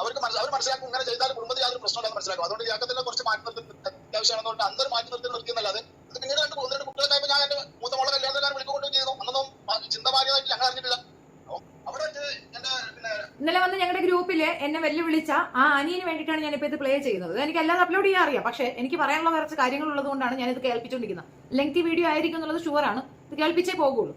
അവർ മനസ്സിലാക്കും ഇങ്ങനെ ചെയ്താൽ കുടുംബത്തിൽ യാതൊരു പ്രശ്നമില്ലാന്ന് മനസ്സിലാക്കും. അതുകൊണ്ട് ലിയാഖത്തിനെ കുറച്ച് മാറ്റി നിർത്തുന്നത് അത്യാവശ്യമാണെന്നുകൊണ്ട് അന്നൊരു മാറ്റി നിർത്തി നിർത്തിയെന്നല്ലാതെ അത് പിന്നീട് രണ്ട് കുട്ടികളായപ്പോൾ ഞാൻ എന്റെ മൂത്ത മോളെ കല്യാണത്തിന് വിളിക്കൊണ്ടും ചെയ്തു. അന്നൊന്നും ചിന്ത മാറിയതായിട്ട് ഞങ്ങൾ അറിഞ്ഞിട്ടില്ല. അവിടെ ഇന്നലെ വന്ന് ഞങ്ങളുടെ ഗ്രൂപ്പില് എന്നെ വെല്ലുവിളിച്ച ആ അനിയന് വേണ്ടിയിട്ടാണ് ഞാനിപ്പോ ഇത് പ്ലേ ചെയ്യുന്നത്. എനിക്ക് അല്ലാതെ അപ്ലോഡ് ചെയ്യാൻ അറിയാം, പക്ഷെ എനിക്ക് പറയാനുള്ള കുറച്ച് കാര്യങ്ങൾ ഉള്ളത് കൊണ്ടാണ് ഞാനിത് കേൾപ്പിച്ചുകൊണ്ടിരിക്കുന്നത്. ലെങ്തി വീഡിയോ ആയിരിക്കും എന്നുള്ളത് ഷുവറാണ്, ഇത് കേൾപ്പിച്ചേ പോകുള്ളൂ.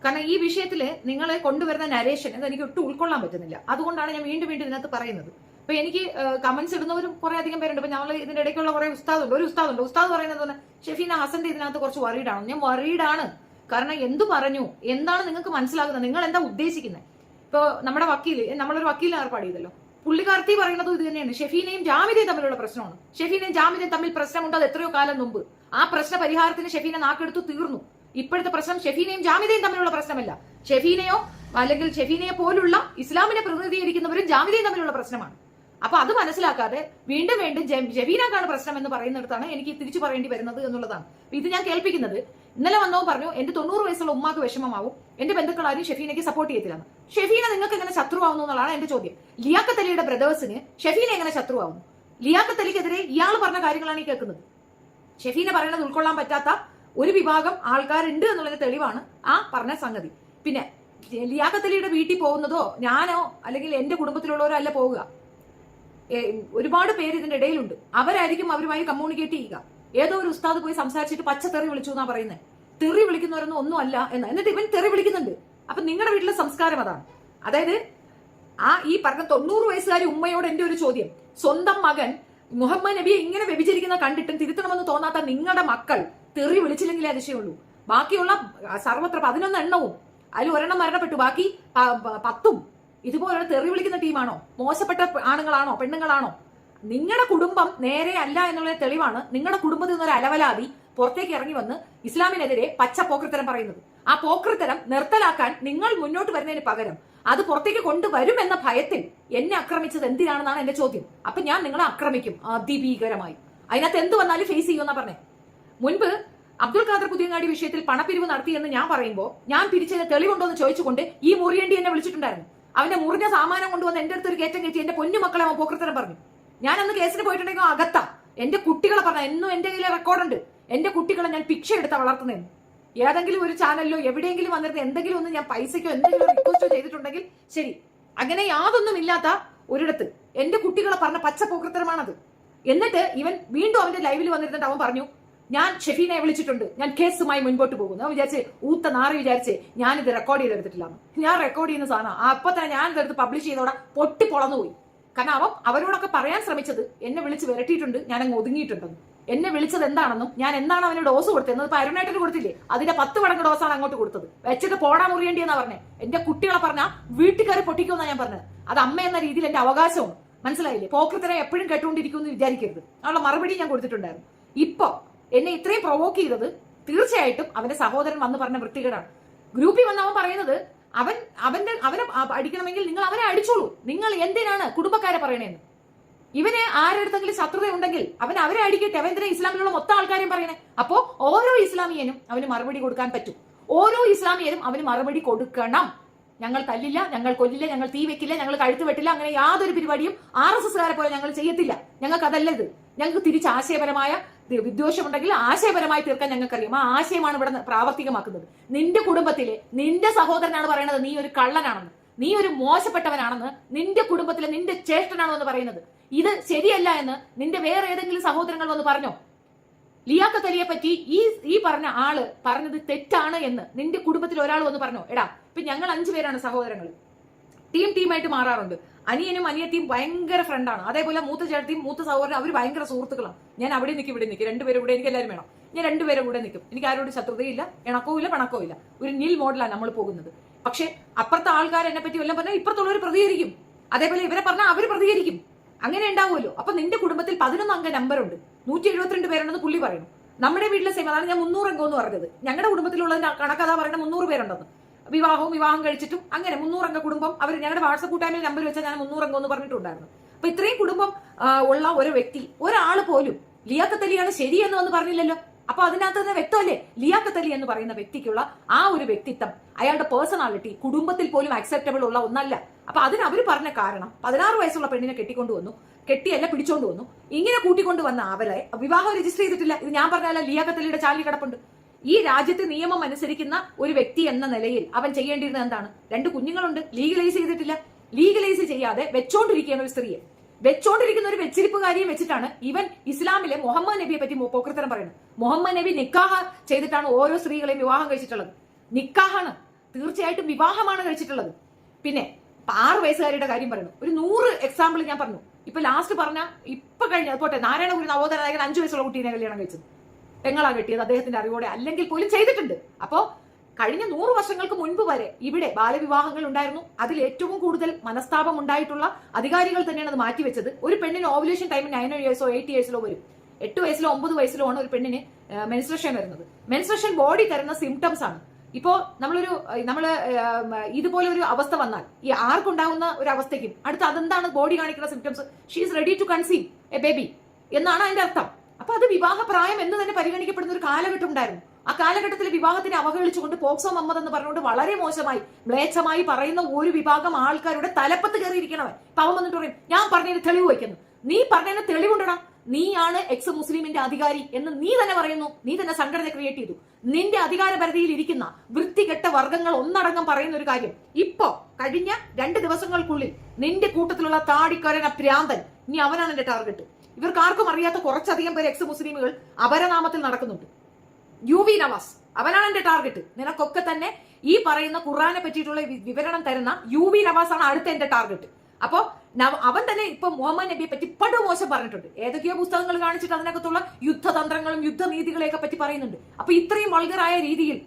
കാരണം ഈ വിഷയത്തില് നിങ്ങൾ കൊണ്ടുവരുന്ന നരേഷൻ അത് എനിക്ക് ഒട്ടും ഉൾക്കൊള്ളാൻ പറ്റുന്നില്ല. അതുകൊണ്ടാണ് ഞാൻ വീണ്ടും വീണ്ടും ഇതിനകത്ത് പറയുന്നത്. ഇപ്പൊ എനിക്ക് കമന്റ്സ് ഇടുന്നവരും കുറെ അധികം പേരുണ്ട്. ഇപ്പൊ ഞങ്ങൾ ഇതിന്റെ ഇടയ്ക്കുള്ള കുറെ ഉസ്താദ് പറയുന്നത് ഷെഫീന ഹസന്റെ ഇതിനകത്ത് കുറച്ച് വറീഡാണ്. ഞാൻ വറീഡാണ്, കാരണം എന്തു പറഞ്ഞു എന്താണ് നിങ്ങൾക്ക് മനസ്സിലാകുന്നത്, നിങ്ങൾ എന്താ ഉദ്ദേശിക്കുന്നത്. ഇപ്പൊ നമ്മുടെ നമ്മളൊരു വക്കീലിനെ ഏർപ്പാട് ചെയ്തല്ലോ, പുള്ളിക്കാർത്തി പറയുന്നത് ഇത് തന്നെയാണ്. ഷെഫീനയും ജാമിദയും തമ്മിലുള്ള പ്രശ്നമാണ്. ഷെഫീനയും ജാമിദയും തമ്മിൽ പ്രശ്നമുണ്ട്, അത് എത്രയോ കാലം മുമ്പ്. ആ പ്രശ്ന പരിഹാരത്തിന് ഷെഫീന നാക്കെടുത്തു തീർന്നു. ഇപ്പോഴത്തെ പ്രശ്നം ഷെഫീനയും ജാമിദയും തമ്മിലുള്ള പ്രശ്നമല്ല, ഷെഫീനയോ അല്ലെങ്കിൽ ഷെഫീനയെ പോലുള്ള ഇസ്ലാമിനെ പ്രതിനിധീകരിക്കുന്നവരും ജാമിദയും തമ്മിലുള്ള പ്രശ്നമാണ്. അപ്പൊ അത് മനസ്സിലാക്കാതെ വീണ്ടും ഷെഫീനക്കാണ് പ്രശ്നം എന്ന് പറയുന്നിടത്താണ് എനിക്ക് തിരിച്ചു പറയേണ്ടി വരുന്നത് എന്നുള്ളതാണ്. ഇത് ഞാൻ കേൾപ്പിക്കുന്നത്. ഇന്നലെ വന്നോ പറഞ്ഞു എന്റെ 90 വയസ്സുള്ള ഉമ്മാക്ക് വിഷമമാവും, എന്റെ ബന്ധുക്കളാരും ഷെഫീനയ്ക്ക് സപ്പോർട്ട് ചെയ്യത്തില്ലെന്ന്. ഷെഫീന നിങ്ങൾക്ക് എങ്ങനെ ശത്രുവാകുന്നു എന്നുള്ളതാണ് എന്റെ ചോദ്യം. ലിയാഖത്ത് അലിയുടെ ബ്രദേഴ്സിന് ഷെഫീന എങ്ങനെ ശത്രുവാകുന്നു? ലിയാഖത്ത് അലിക്കെതിരെ ഇയാൾ പറഞ്ഞ കാര്യങ്ങളാണ് ഈ കേൾക്കുന്നത്. ഷെഫീന പറയുന്നത് ഉൾക്കൊള്ളാൻ പറ്റാത്ത ഒരു വിഭാഗം ആൾക്കാരുണ്ട് എന്നുള്ളതിന്റെ തെളിവാണ് ആ പറഞ്ഞ സംഗതി. പിന്നെ ലിയാഖത്ത് അലിയുടെ വീട്ടിൽ പോകുന്നതോ ഞാനോ അല്ലെങ്കിൽ എന്റെ കുടുംബത്തിലുള്ളവരോ അല്ല പോവുക. ഒരുപാട് പേര് ഇതിന്റെ ഇടയിലുണ്ട്. അവരായിരിക്കും അവരുമായി കമ്മ്യൂണിക്കേറ്റ് ചെയ്യുക. ഏതോ ഒരു ഉസ്താദ് പോയി സംസാരിച്ചിട്ട് പച്ച തെറി വിളിച്ചു എന്നാ പറയുന്നത്. തെറി വിളിക്കുന്നവരൊന്നും ഒന്നും അല്ല എന്ന്. എന്നിട്ട് ഇവൻ തെറി വിളിക്കുന്നുണ്ട്. അപ്പൊ നിങ്ങളുടെ വീട്ടിലെ സംസ്കാരം അതാണ്. അതായത് ഈ പറഞ്ഞ 90 വയസ്സുകാരി ഉമ്മയോട് എന്റെ ഒരു ചോദ്യം, സ്വന്തം മകൻ മുഹമ്മദ് നബിയെ ഇങ്ങനെ വ്യഭിചരിക്കുന്ന കണ്ടിട്ടും തിരുത്തണമെന്ന് തോന്നാത്ത നിങ്ങളുടെ മക്കൾ തെറി വിളിച്ചില്ലെങ്കിലേ അതിശയുള്ളൂ. ബാക്കിയുള്ള സർവത്ര 11 എണ്ണവും അതിൽ ഒരെണ്ണം മരണപ്പെട്ടു, ബാക്കി 10ഉം ഇതുപോലുള്ള തെറി വിളിക്കുന്ന ടീമാണോ? മോശപ്പെട്ട ആണുങ്ങളാണോ പെണ്ണുങ്ങളാണോ? നിങ്ങളുടെ കുടുംബം നേരെ അല്ല എന്നുള്ള തെളിവാണ് നിങ്ങളുടെ കുടുംബത്തിൽ നിന്നൊരു അലവലാതി പുറത്തേക്ക് ഇറങ്ങി വന്ന് ഇസ്ലാമിനെതിരെ പച്ച പോക്രിത്തരം പറയുന്നത്. ആ പോക്രിത്തരം നിർത്തലാക്കാൻ നിങ്ങൾ മുന്നോട്ട് വരുന്നതിന് പകരം അത് പുറത്തേക്ക് കൊണ്ടുവരുമെന്ന ഭയത്തിൽ എന്നെ ആക്രമിച്ചത് എന്തിനാണെന്നാണ് എന്റെ ചോദ്യം. അപ്പൊ ഞാൻ നിങ്ങളെ ആക്രമിക്കും അതിഭീകരമായി. അതിനകത്ത് എന്ത് വന്നാലും ഫേസ് ചെയ്യുമെന്നാ പറഞ്ഞേ. മുൻപ് അബ്ദുൾ ഖാദർ പുതിയങ്ങാടി വിഷയത്തിൽ പണപ്പിരിവ് നടത്തിയെന്ന് ഞാൻ പറയുമ്പോൾ ഞാൻ തിരിച്ചതിന് തെളിവുണ്ടോ എന്ന് ചോദിച്ചുകൊണ്ട് ഈ മുറിയേണ്ടി എന്നെ വിളിച്ചിട്ടുണ്ടായിരുന്നു. അവന്റെ മുറിഞ്ഞ സാമാനം കൊണ്ടുവന്ന് എന്റെ അടുത്തൊരു കയറ്റം കയറ്റി എന്റെ പൊന്നു മക്കളെ അവൻ പോക്രിത്തരം പറഞ്ഞു. ഞാൻ അന്ന് കേസിന് പോയിട്ടുണ്ടെങ്കിൽ അകത്താ. എന്റെ കുട്ടികളെ പറഞ്ഞ എന്നും എന്റെ കയ്യിലെ റെക്കോർഡുണ്ട്. എന്റെ കുട്ടികളെ ഞാൻ ഭിക്ഷ എടുത്താ വളർത്തുന്നതെന്ന്. ഏതെങ്കിലും ഒരു ചാനലിലോ എവിടെയെങ്കിലും വന്നിരുന്ന എന്തെങ്കിലും ഒന്ന് ഞാൻ പൈസയ്ക്കോ എന്തെങ്കിലും റിക്വസ്റ്റോ ചെയ്തിട്ടുണ്ടെങ്കിൽ ശരി. അങ്ങനെ യാതൊന്നും ഇല്ലാത്ത ഒരിടത്ത് എന്റെ കുട്ടികളെ പറഞ്ഞ പച്ച പോക്രിത്തരമാണത്. എന്നിട്ട് ഇവൻ വീണ്ടും അവന്റെ ലൈവിൽ വന്നിരുന്നിട്ട് അവൻ പറഞ്ഞു ഞാൻ ഷെഫീനെ വിളിച്ചിട്ടുണ്ട്, ഞാൻ കേസുമായി മുൻപോട്ട് പോകുന്നു. അവൻ വിചാരിച്ച് ഊത്ത നാറി വിചാരിച്ച് ഞാനിത് റെക്കോർഡ് ചെയ്തെടുത്തിട്ടില്ലാന്ന്. ഞാൻ റെക്കോർഡ് ചെയ്യുന്ന സാധനം അപ്പൊ തന്നെ ഞാൻ ഇതെടുത്ത് പബ്ലിഷ് ചെയ്തോടെ പൊട്ടി പൊളന്നുപോയി. കാരണം അവരോടൊക്കെ പറയാൻ ശ്രമിച്ചത് എന്നെ വിളിച്ച് വിരട്ടിയിട്ടുണ്ട്, ഞാൻ അങ്ങ് ഒതുങ്ങിയിട്ടുണ്ടെന്ന്. എന്നെ വിളിച്ചത് എന്താണെന്നും ഞാൻ എന്താണ് അവന് ഡോസ് കൊടുത്തത് ഇപ്പൊ അരുണേട്ടന് കൊടുത്തില്ലേ, അതിന്റെ 10 മടങ്ങ് ഡോസാണ് അങ്ങോട്ട് കൊടുത്തത്. വെച്ചിട്ട് പോടാ മുറിയേണ്ടിയെന്നാ പറഞ്ഞേ. എന്റെ കുട്ടികളെ പറഞ്ഞാൽ വീട്ടിൽ കയറി പൊട്ടിക്കുമെന്നാ ഞാൻ പറഞ്ഞത്. അത് അമ്മ എന്ന രീതിയിൽ എന്റെ അവകാശമാണ്. മനസ്സിലായില്ലേ? പോക്കത്തിനെ എപ്പോഴും കേട്ടുകൊണ്ടിരിക്കുമെന്ന് വിചാരിക്കരുത്. അവളുടെ മറുപടി ഞാൻ കൊടുത്തിട്ടുണ്ടായിരുന്നു. ഇപ്പൊ എന്നെ ഇത്രയും പ്രൊവോക്ക് ചെയ്തത് തീർച്ചയായിട്ടും അവന്റെ സഹോദരൻ വന്ന് പറഞ്ഞ വൃത്തികേടാണ്. ഗ്രൂപ്പിൽ വന്ന് അവൻ പറയുന്നത് അവനെ അടിക്കണമെങ്കിൽ നിങ്ങൾ അവനെ അടിച്ചോളൂ, നിങ്ങൾ എന്തിനാണ് കുടുംബക്കാരെ പറയണേന്ന്. ഇവന് ആരെടുത്തെങ്കിലും ശത്രുത ഉണ്ടെങ്കിൽ അവരെ അടിക്കട്ടെ. അവൻ എന്തിനാ ഇസ്ലാമിലുള്ള മൊത്തം ആൾക്കാരെയും പറയണേ? അപ്പോ ഓരോ ഇസ്ലാമിയനും അവന് മറുപടി കൊടുക്കാൻ പറ്റും. ഓരോ ഇസ്ലാമിയനും അവന് മറുപടി കൊടുക്കണം. ഞങ്ങൾ തല്ലില്ല, ഞങ്ങൾ കൊല്ലില്ല, ഞങ്ങൾ തീ വെക്കില്ല, ഞങ്ങൾ കഴുത്ത് വെട്ടില്ല, അങ്ങനെ യാതൊരു പരിപാടിയും RSSകാരെ പോലെ ഞങ്ങൾ ചെയ്യത്തില്ല. ഞങ്ങൾക്ക് അതല്ലത്. ഞങ്ങൾക്ക് തിരിച്ച് ആശയപരമായ വിദ്വേഷമുണ്ടെങ്കിൽ ആശയപരമായി തീർക്കാൻ ഞങ്ങൾക്കറിയാം. ആ ആശയമാണ് ഇവിടെ പ്രാവർത്തികമാക്കുന്നത്. നിന്റെ കുടുംബത്തിലെ നിന്റെ സഹോദരനാണ് പറയുന്നത് നീ ഒരു കള്ളനാണെന്ന്, നീ ഒരു മോശപ്പെട്ടവനാണെന്ന്. നിന്റെ കുടുംബത്തിലെ നിന്റെ ജ്യേഷ്ഠനാണെന്ന് പറയുന്നത് ഇത് ശരിയല്ല എന്ന് നിന്റെ വേറെ ഏതെങ്കിലും സഹോദരങ്ങൾ വന്ന് പറഞ്ഞോ? ലിയാഖത്ത് അലിയെ പറ്റി ഈ പറഞ്ഞ ആള് പറഞ്ഞത് തെറ്റാണ് എന്ന് നിന്റെ കുടുംബത്തിൽ ഒരാൾ വന്ന് പറഞ്ഞോ? എടാ, ഇപ്പൊ ഞങ്ങൾ 5 പേരാണ് സഹോദരങ്ങൾ. ടീമായിട്ട് മാറാറുണ്ട്. അനിയനും അനിയത്തിയും ഭയങ്കര ഫ്രണ്ടാണ്. അതേപോലെ മൂത്ത ചേട്ടത്തിയും മൂത്ത സഹോദരനും അവർ ഭയങ്കര സുഹൃത്തുക്കളാണ്. ഞാൻ അവിടെ നിൽക്കും ഇവിടെ നിൽക്കും, 2 പേരും കൂടെ എനിക്ക് എല്ലാവരും വേണം. ഞാൻ 2 പേരും കൂടെ നിൽക്കും. എനിക്ക് ആരോട് ശത്രുതയില്ല, ഇണക്കവും ഇല്ല, പണക്കവും ഇല്ല. ഒരു നിൽ മോഡലാണ് നമ്മൾ പോകുന്നത്. പക്ഷെ അപ്പുറത്തെ ആൾക്കാർ എന്നെ പറ്റി വല്ലതും പറഞ്ഞാൽ ഇപ്പുറത്തുള്ളവർ പ്രതികരിക്കും. അതേപോലെ ഇവരെ പറഞ്ഞാൽ അവർ പ്രതികരിക്കും. അങ്ങനെ ഉണ്ടാവുമല്ലോ. അപ്പൊ നിന്റെ കുടുംബത്തിൽ 11 അംഗ നമ്പറുണ്ട്, 172 പേരുണ്ടെന്ന് പുള്ളി പറയുന്നു. നമ്മുടെ വീട്ടിലെ സെയിം, അതാണ് ഞാൻ 300 അംഗം എന്ന് പറഞ്ഞത്. ഞങ്ങളുടെ കുടുംബത്തിലുള്ളതിന്റെ കണക്കഥ പറയുന്നത് 300 പേരുണ്ടെന്ന്. വിവാഹം കഴിച്ചിട്ടും അങ്ങനെ 300 അംഗ കുടുംബം. അവർ ഞങ്ങളുടെ വാട്സപ്പ് കൂട്ടായ്മയിൽ നമ്പർ വെച്ചാൽ ഞാൻ 300 അംഗം എന്ന് പറഞ്ഞിട്ടുണ്ടായിരുന്നു. അപ്പൊ ഇത്രയും കുടുംബം ഉള്ള ഒരു വ്യക്തി, ഒരാൾ പോലും ലിയാഖത്ത് അലിയാണ് ശരിയെന്ന് വന്ന് പറഞ്ഞില്ലല്ലോ. അപ്പൊ അതിനകത്ത് തന്നെ വ്യക്തമല്ലേ ലിയാഖത്ത് അലി എന്ന് പറയുന്ന വ്യക്തിക്കുള്ള ആ ഒരു വ്യക്തിത്വം, അയാളുടെ പേഴ്സണാലിറ്റി കുടുംബത്തിൽ പോലും അക്സെപ്റ്റബിൾ ഉള്ള ഒന്നല്ല. അപ്പൊ അതിന് അവർ പറഞ്ഞ കാരണം 16 വയസ്സുള്ള പെണ്ണിനെ കെട്ടിക്കൊണ്ടുവന്നു, കെട്ടിയല്ല പിടിച്ചോണ്ട് വന്നു. ഇങ്ങനെ കൂട്ടിക്കൊണ്ടുവന്ന അവരെ വിവാഹം രജിസ്റ്റർ ചെയ്തിട്ടില്ല. ഇത് ഞാൻ പറഞ്ഞാൽ ലിയാഖത്ത് അലിയുടെ ചാനൽ കിടപ്പുണ്ട്. ഈ രാജ്യത്തെ നിയമം അനുസരിക്കുന്ന ഒരു വ്യക്തി എന്ന നിലയിൽ അവൻ ചെയ്യേണ്ടിയിരുന്നത് എന്താണ്? 2 കുഞ്ഞുങ്ങളുണ്ട്, ലീഗലൈസ് ചെയ്തിട്ടില്ല. ലീഗലൈസ് ചെയ്യാതെ വെച്ചോണ്ടിരിക്കുകയാണ് ഒരു സ്ത്രീയെ. വെച്ചോണ്ടിരിക്കുന്ന ഒരു വെച്ചിരിപ്പുകാരിയെ വെച്ചിട്ടാണ് ഇവൻ ഇസ്ലാമിലെ മുഹമ്മദ് നബിയെ പറ്റി പോക്കൃത്തരം പറയുന്നത്. മുഹമ്മദ് നബി നിക്കാഹ് ചെയ്തിട്ടാണ് ഓരോ സ്ത്രീകളെയും വിവാഹം കഴിച്ചിട്ടുള്ളത്. നിക്കാഹാണ്, തീർച്ചയായിട്ടും വിവാഹമാണ് കഴിച്ചിട്ടുള്ളത്. പിന്നെ 6 വയസ്സുകാരിയുടെ കാര്യം പറയുന്നു. ഒരു 100 എക്സാമ്പിൾ ഞാൻ പറഞ്ഞു. ഇപ്പൊ ലാസ്റ്റ് പറഞ്ഞ ഇപ്പൊ കഴിഞ്ഞ പോട്ടെ, നാരായണഗുരു നവോദയ നായകൻ 5 വയസ്സുള്ള കുട്ടീനെ കല്യാണം കഴിച്ചത്, പെങ്ങളാ കെട്ടിയത് അദ്ദേഹത്തിന്റെ അറിവോടെ, അല്ലെങ്കിൽ പോലും ചെയ്തിട്ടുണ്ട്. അപ്പോ കഴിഞ്ഞ 100 വർഷങ്ങൾക്ക് മുൻപ് വരെ ഇവിടെ ബാലവിവാഹങ്ങൾ ഉണ്ടായിരുന്നു. അതിൽ ഏറ്റവും കൂടുതൽ മനസ്താപം ഉണ്ടായിട്ടുള്ള അധികാരികൾ തന്നെയാണ് അത് മാറ്റിവെച്ചത്. ഒരു പെണ്ണിന് ഓവുലേഷൻ ടൈം 9 ഇയേഴ്സോ 8 ഇയേഴ്സിലോ വരും. 8 വയസ്സിലോ 9 വയസ്സിലോ ആണ് ഒരു പെണ്ണിന് മെൻസ്ട്രേഷൻ വരുന്നത്. മെൻസ്ട്രേഷൻ ബോഡി തരുന്ന സിംറ്റംസ് ആണ്. ഇപ്പോ നമ്മള് ഇതുപോലെ ഒരു അവസ്ഥ വന്നാൽ ഈ ആർക്കുണ്ടാകുന്ന ഒരു അവസ്ഥയ്ക്കും അടുത്ത അതെന്താണ് ബോഡി കാണിക്കുന്ന symptoms? She is ready to conceive a baby എന്നാണ് അതിന്റെ അർത്ഥം. അപ്പൊ അത് വിവാഹ പ്രായം എന്ന് തന്നെ പരിഗണിക്കപ്പെടുന്ന ഒരു കാലഘട്ടം ഉണ്ടായിരുന്നു. ആ കാലഘട്ടത്തിൽ വിവാഹത്തിനെ അവഹേളിച്ചുകൊണ്ട് പോക്സോ മമ്മദ് എന്ന് പറഞ്ഞുകൊണ്ട് വളരെ മോശമായി മ്ലേച്ഛമായി പറയുന്ന ഒരു വിഭാഗം ആൾക്കാരുടെ തലപ്പത്ത് കയറിയിരിക്കണവൻ പാവം വന്നിട്ട് പറയും, ഞാൻ പറഞ്ഞതിന് തെളിവ് വയ്ക്കുന്നു. നീ പറഞ്ഞതിന് തെളിവുണ്ടടാ, നീയാണ് എക്സ് മുസ്ലിമിന്റെ അധികാരി എന്ന് നീ തന്നെ പറയുന്നു. നീ തന്നെ സംഘടന ക്രിയേറ്റ് ചെയ്തു. നിന്റെ അധികാര പരിധിയിൽ ഇരിക്കുന്ന വൃത്തികെട്ട വർഗങ്ങൾ ഒന്നടങ്കം പറയുന്ന ഒരു കാര്യം, ഇപ്പോ കഴിഞ്ഞ 2 ദിവസങ്ങൾക്കുള്ളിൽ നിന്റെ കൂട്ടത്തിലുള്ള താടിക്കരന പ്രാന്തൻ, ഇനി അവനാണ് എന്റെ ടാർഗറ്റ്. ഇവർക്ക് ആർക്കും അറിയാത്ത കുറച്ചധികം പേര് എക്സ് മുസ്ലിമുകൾ അപരനാമത്തിൽ നടക്കുന്നുണ്ട്. UV നവാസ് അവനാണ് എന്റെ ടാർഗറ്റ്. നിനക്കൊക്കെ തന്നെ ഈ പറയുന്ന ഖുർആനെ പറ്റിയിട്ടുള്ള വിവരണം തരുന്ന UV നവാസ് ആണ് അടുത്ത എന്റെ ടാർഗറ്റ്. അപ്പോ അവൻ തന്നെ ഇപ്പൊ മുഹമ്മദ് നബിയെ പറ്റി പടുമോശം പറഞ്ഞിട്ടുണ്ട്. ഏതൊക്കെയോ പുസ്തകങ്ങൾ കാണിച്ചിട്ട് അതിനകത്തുള്ള യുദ്ധതന്ത്രങ്ങളും യുദ്ധനീതികളെയൊക്കെ പറ്റി പറയുന്നുണ്ട്. അപ്പൊ ഇത്രയും വൾഗറായ രീതിയിൽ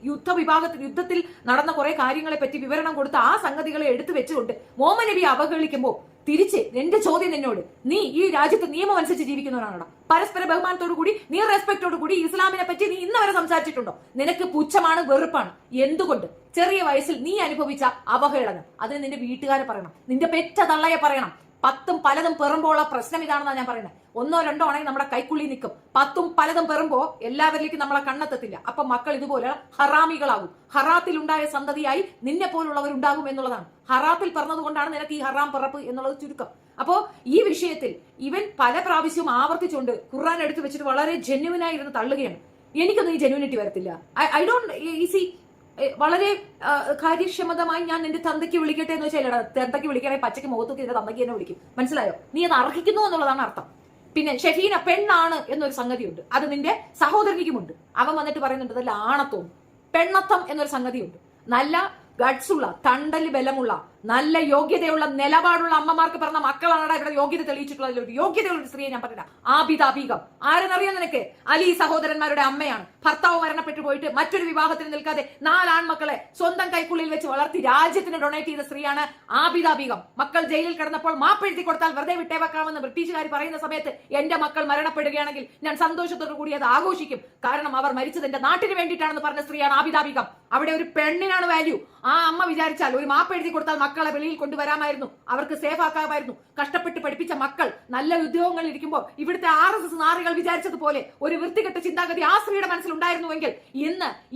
യുദ്ധത്തിൽ നടന്ന കുറെ കാര്യങ്ങളെ പറ്റി വിവരണം കൊടുത്ത് ആ സംഗതികളെ എടുത്തു വെച്ചുകൊണ്ട് മുഹമ്മദ് നബിയെ അവഹേളിക്കുമ്പോൾ തിരിച്ച് എന്റെ ചോദ്യം നിന്നോട്, നീ ഈ രാജ്യത്തെ നിയമം അനുസരിച്ച് ജീവിക്കുന്നവനാണോ? പരസ്പര ബഹുമാനത്തോടു കൂടി നീ റെസ്പെക്ടോടു കൂടി ഇസ്ലാമിനെ പറ്റി നീ ഇന്ന് വരെ സംസാരിച്ചിട്ടുണ്ടോ? നിനക്ക് പുച്ഛമാണ്, വെറുപ്പാണ്. എന്തുകൊണ്ട്? ചെറിയ വയസ്സിൽ നീ അനുഭവിച്ച അവഹേളനം അതിന് നിന്റെ വീട്ടുകാരെ പറയണം, നിന്റെ പെറ്റ തള്ളയെ പറയണം. 10ഉം പലതും പെറുമ്പോഴുള്ള പ്രശ്നം ഇതാണെന്നാണ് ഞാൻ പറയുന്നത്. 1ഓ 2ഓ ആണെങ്കിൽ നമ്മുടെ കൈക്കുള്ളി നിൽക്കും. 10ഉം പലതും പെറുമ്പോ എല്ലാവരിലേക്കും നമ്മളെ കണ്ണെത്തത്തില്ല. അപ്പൊ മക്കൾ ഇതുപോലെ ഹറാമികളാകും. ഹറാത്തിൽ ഉണ്ടായ സന്തതിയായി നിന്നെ പോലുള്ളവരുണ്ടാകും എന്നുള്ളതാണ്. ഹറാത്തിൽ പറഞ്ഞതുകൊണ്ടാണ് നിനക്ക് ഈ ഹറാം പിറപ്പ് എന്നുള്ളത് ചുരുക്കം. അപ്പോ ഈ വിഷയത്തിൽ ഇവൻ പല പ്രാവശ്യവും ആവർത്തിച്ചുകൊണ്ട് ഖുർആൻ എടുത്തു വെച്ചിട്ട് വളരെ ജെന്യുവിനായി ഇരുന്ന് തള്ളുകയാണ്. എനിക്കൊന്നും ഈ ജെന്യുവിനിറ്റി വരത്തില്ല. ഐ ഡോണ്ട് ഈസി വളരെ കാര്യക്ഷമതമായി ഞാൻ നിന്റെ തന്തയ്ക്ക് വിളിക്കട്ടെ എന്ന് വെച്ചാൽ തന്തയ്ക്ക് വിളിക്കണേ പച്ചയ്ക്ക് മുഖത്തൊക്കെ നിന്റെ തന്തയ്ക്ക് തന്നെ വിളിക്കും. മനസ്സിലായോ? നീ അത് അർഹിക്കുന്നു എന്നുള്ളതാണ് അർത്ഥം. പിന്നെ ഷെഫീന പെണ്ണാണ് എന്നൊരു സംഗതിയുണ്ട്, അത് നിന്റെ സഹോദരനിക്കുമുണ്ട്. അവൻ വന്നിട്ട് പറയുന്നുണ്ട് അതല്ല ആണത്വം, പെണ്ണത്വം എന്നൊരു സംഗതിയുണ്ട്. നല്ല ഗഡ്സ് ഉള്ള, തണ്ടല് ബലമുള്ള, നല്ല യോഗ്യതയുള്ള, നിലപാടുള്ള അമ്മമാർക്ക് പറഞ്ഞ മക്കളാണ് ഇവിടെ യോഗ്യത തെളിയിച്ചിട്ടുള്ള ഒരു യോഗ്യതയുള്ള ഒരു സ്ത്രീയെ ഞാൻ പറഞ്ഞില്ല. ആബിദ ബീഗം ആരെന്നറിയാം നിനക്ക്? അലി സഹോദരന്മാരുടെ അമ്മയാണ്. ഭർത്താവ് മരണപ്പെട്ടു പോയിട്ട് മറ്റൊരു വിവാഹത്തിന് നിൽക്കാതെ 4 ആൺമക്കളെ സ്വന്തം കൈക്കുള്ളിൽ വെച്ച് വളർത്തി രാജ്യത്തിന് ഡൊണേറ്റ് ചെയ്ത സ്ത്രീയാണ് ആബിദ ബീഗം. മക്കൾ ജയിലിൽ കിടന്നപ്പോൾ മാപ്പെഴുതി കൊടുത്താൽ വെറുതെ വിട്ടേവെക്കാമെന്ന് ബ്രിട്ടീഷുകാർ പറയുന്ന സമയത്ത് എന്റെ മക്കൾ മരണപ്പെടുകയാണെങ്കിൽ ഞാൻ സന്തോഷത്തോടു കൂടി അത് ആഘോഷിക്കും, കാരണം അവർ മരിച്ചത് എന്റെ നാട്ടിന് വേണ്ടിയിട്ടാണെന്ന് പറഞ്ഞ സ്ത്രീയാണ് ആബിദ ബീഗം. അവിടെ ഒരു പെണ്ണിനാണ് വാല്യൂ. ആ അമ്മ വിചാരിച്ചാൽ ഒരു മാപ്പെഴുതി കൊടുത്താൽ മക്കളെ വെളിയിൽ കൊണ്ടുവരാമായിരുന്നു, അവർക്ക് സേഫ് ആക്കാമായിരുന്നു. കഷ്ടപ്പെട്ട് പഠിപ്പിച്ച മക്കൾ നല്ല ഉദ്യോഗങ്ങളിൽ ഇരിക്കുമ്പോൾ ഇവിടുത്തെ RSS നാറികൾ വിചാരിച്ചതുപോലെ ഒരു വൃത്തികെട്ട ചിന്താഗതി ആ സ്ത്രീയുടെ മനസ്സിലുണ്ടായിരുന്നുവെങ്കിൽ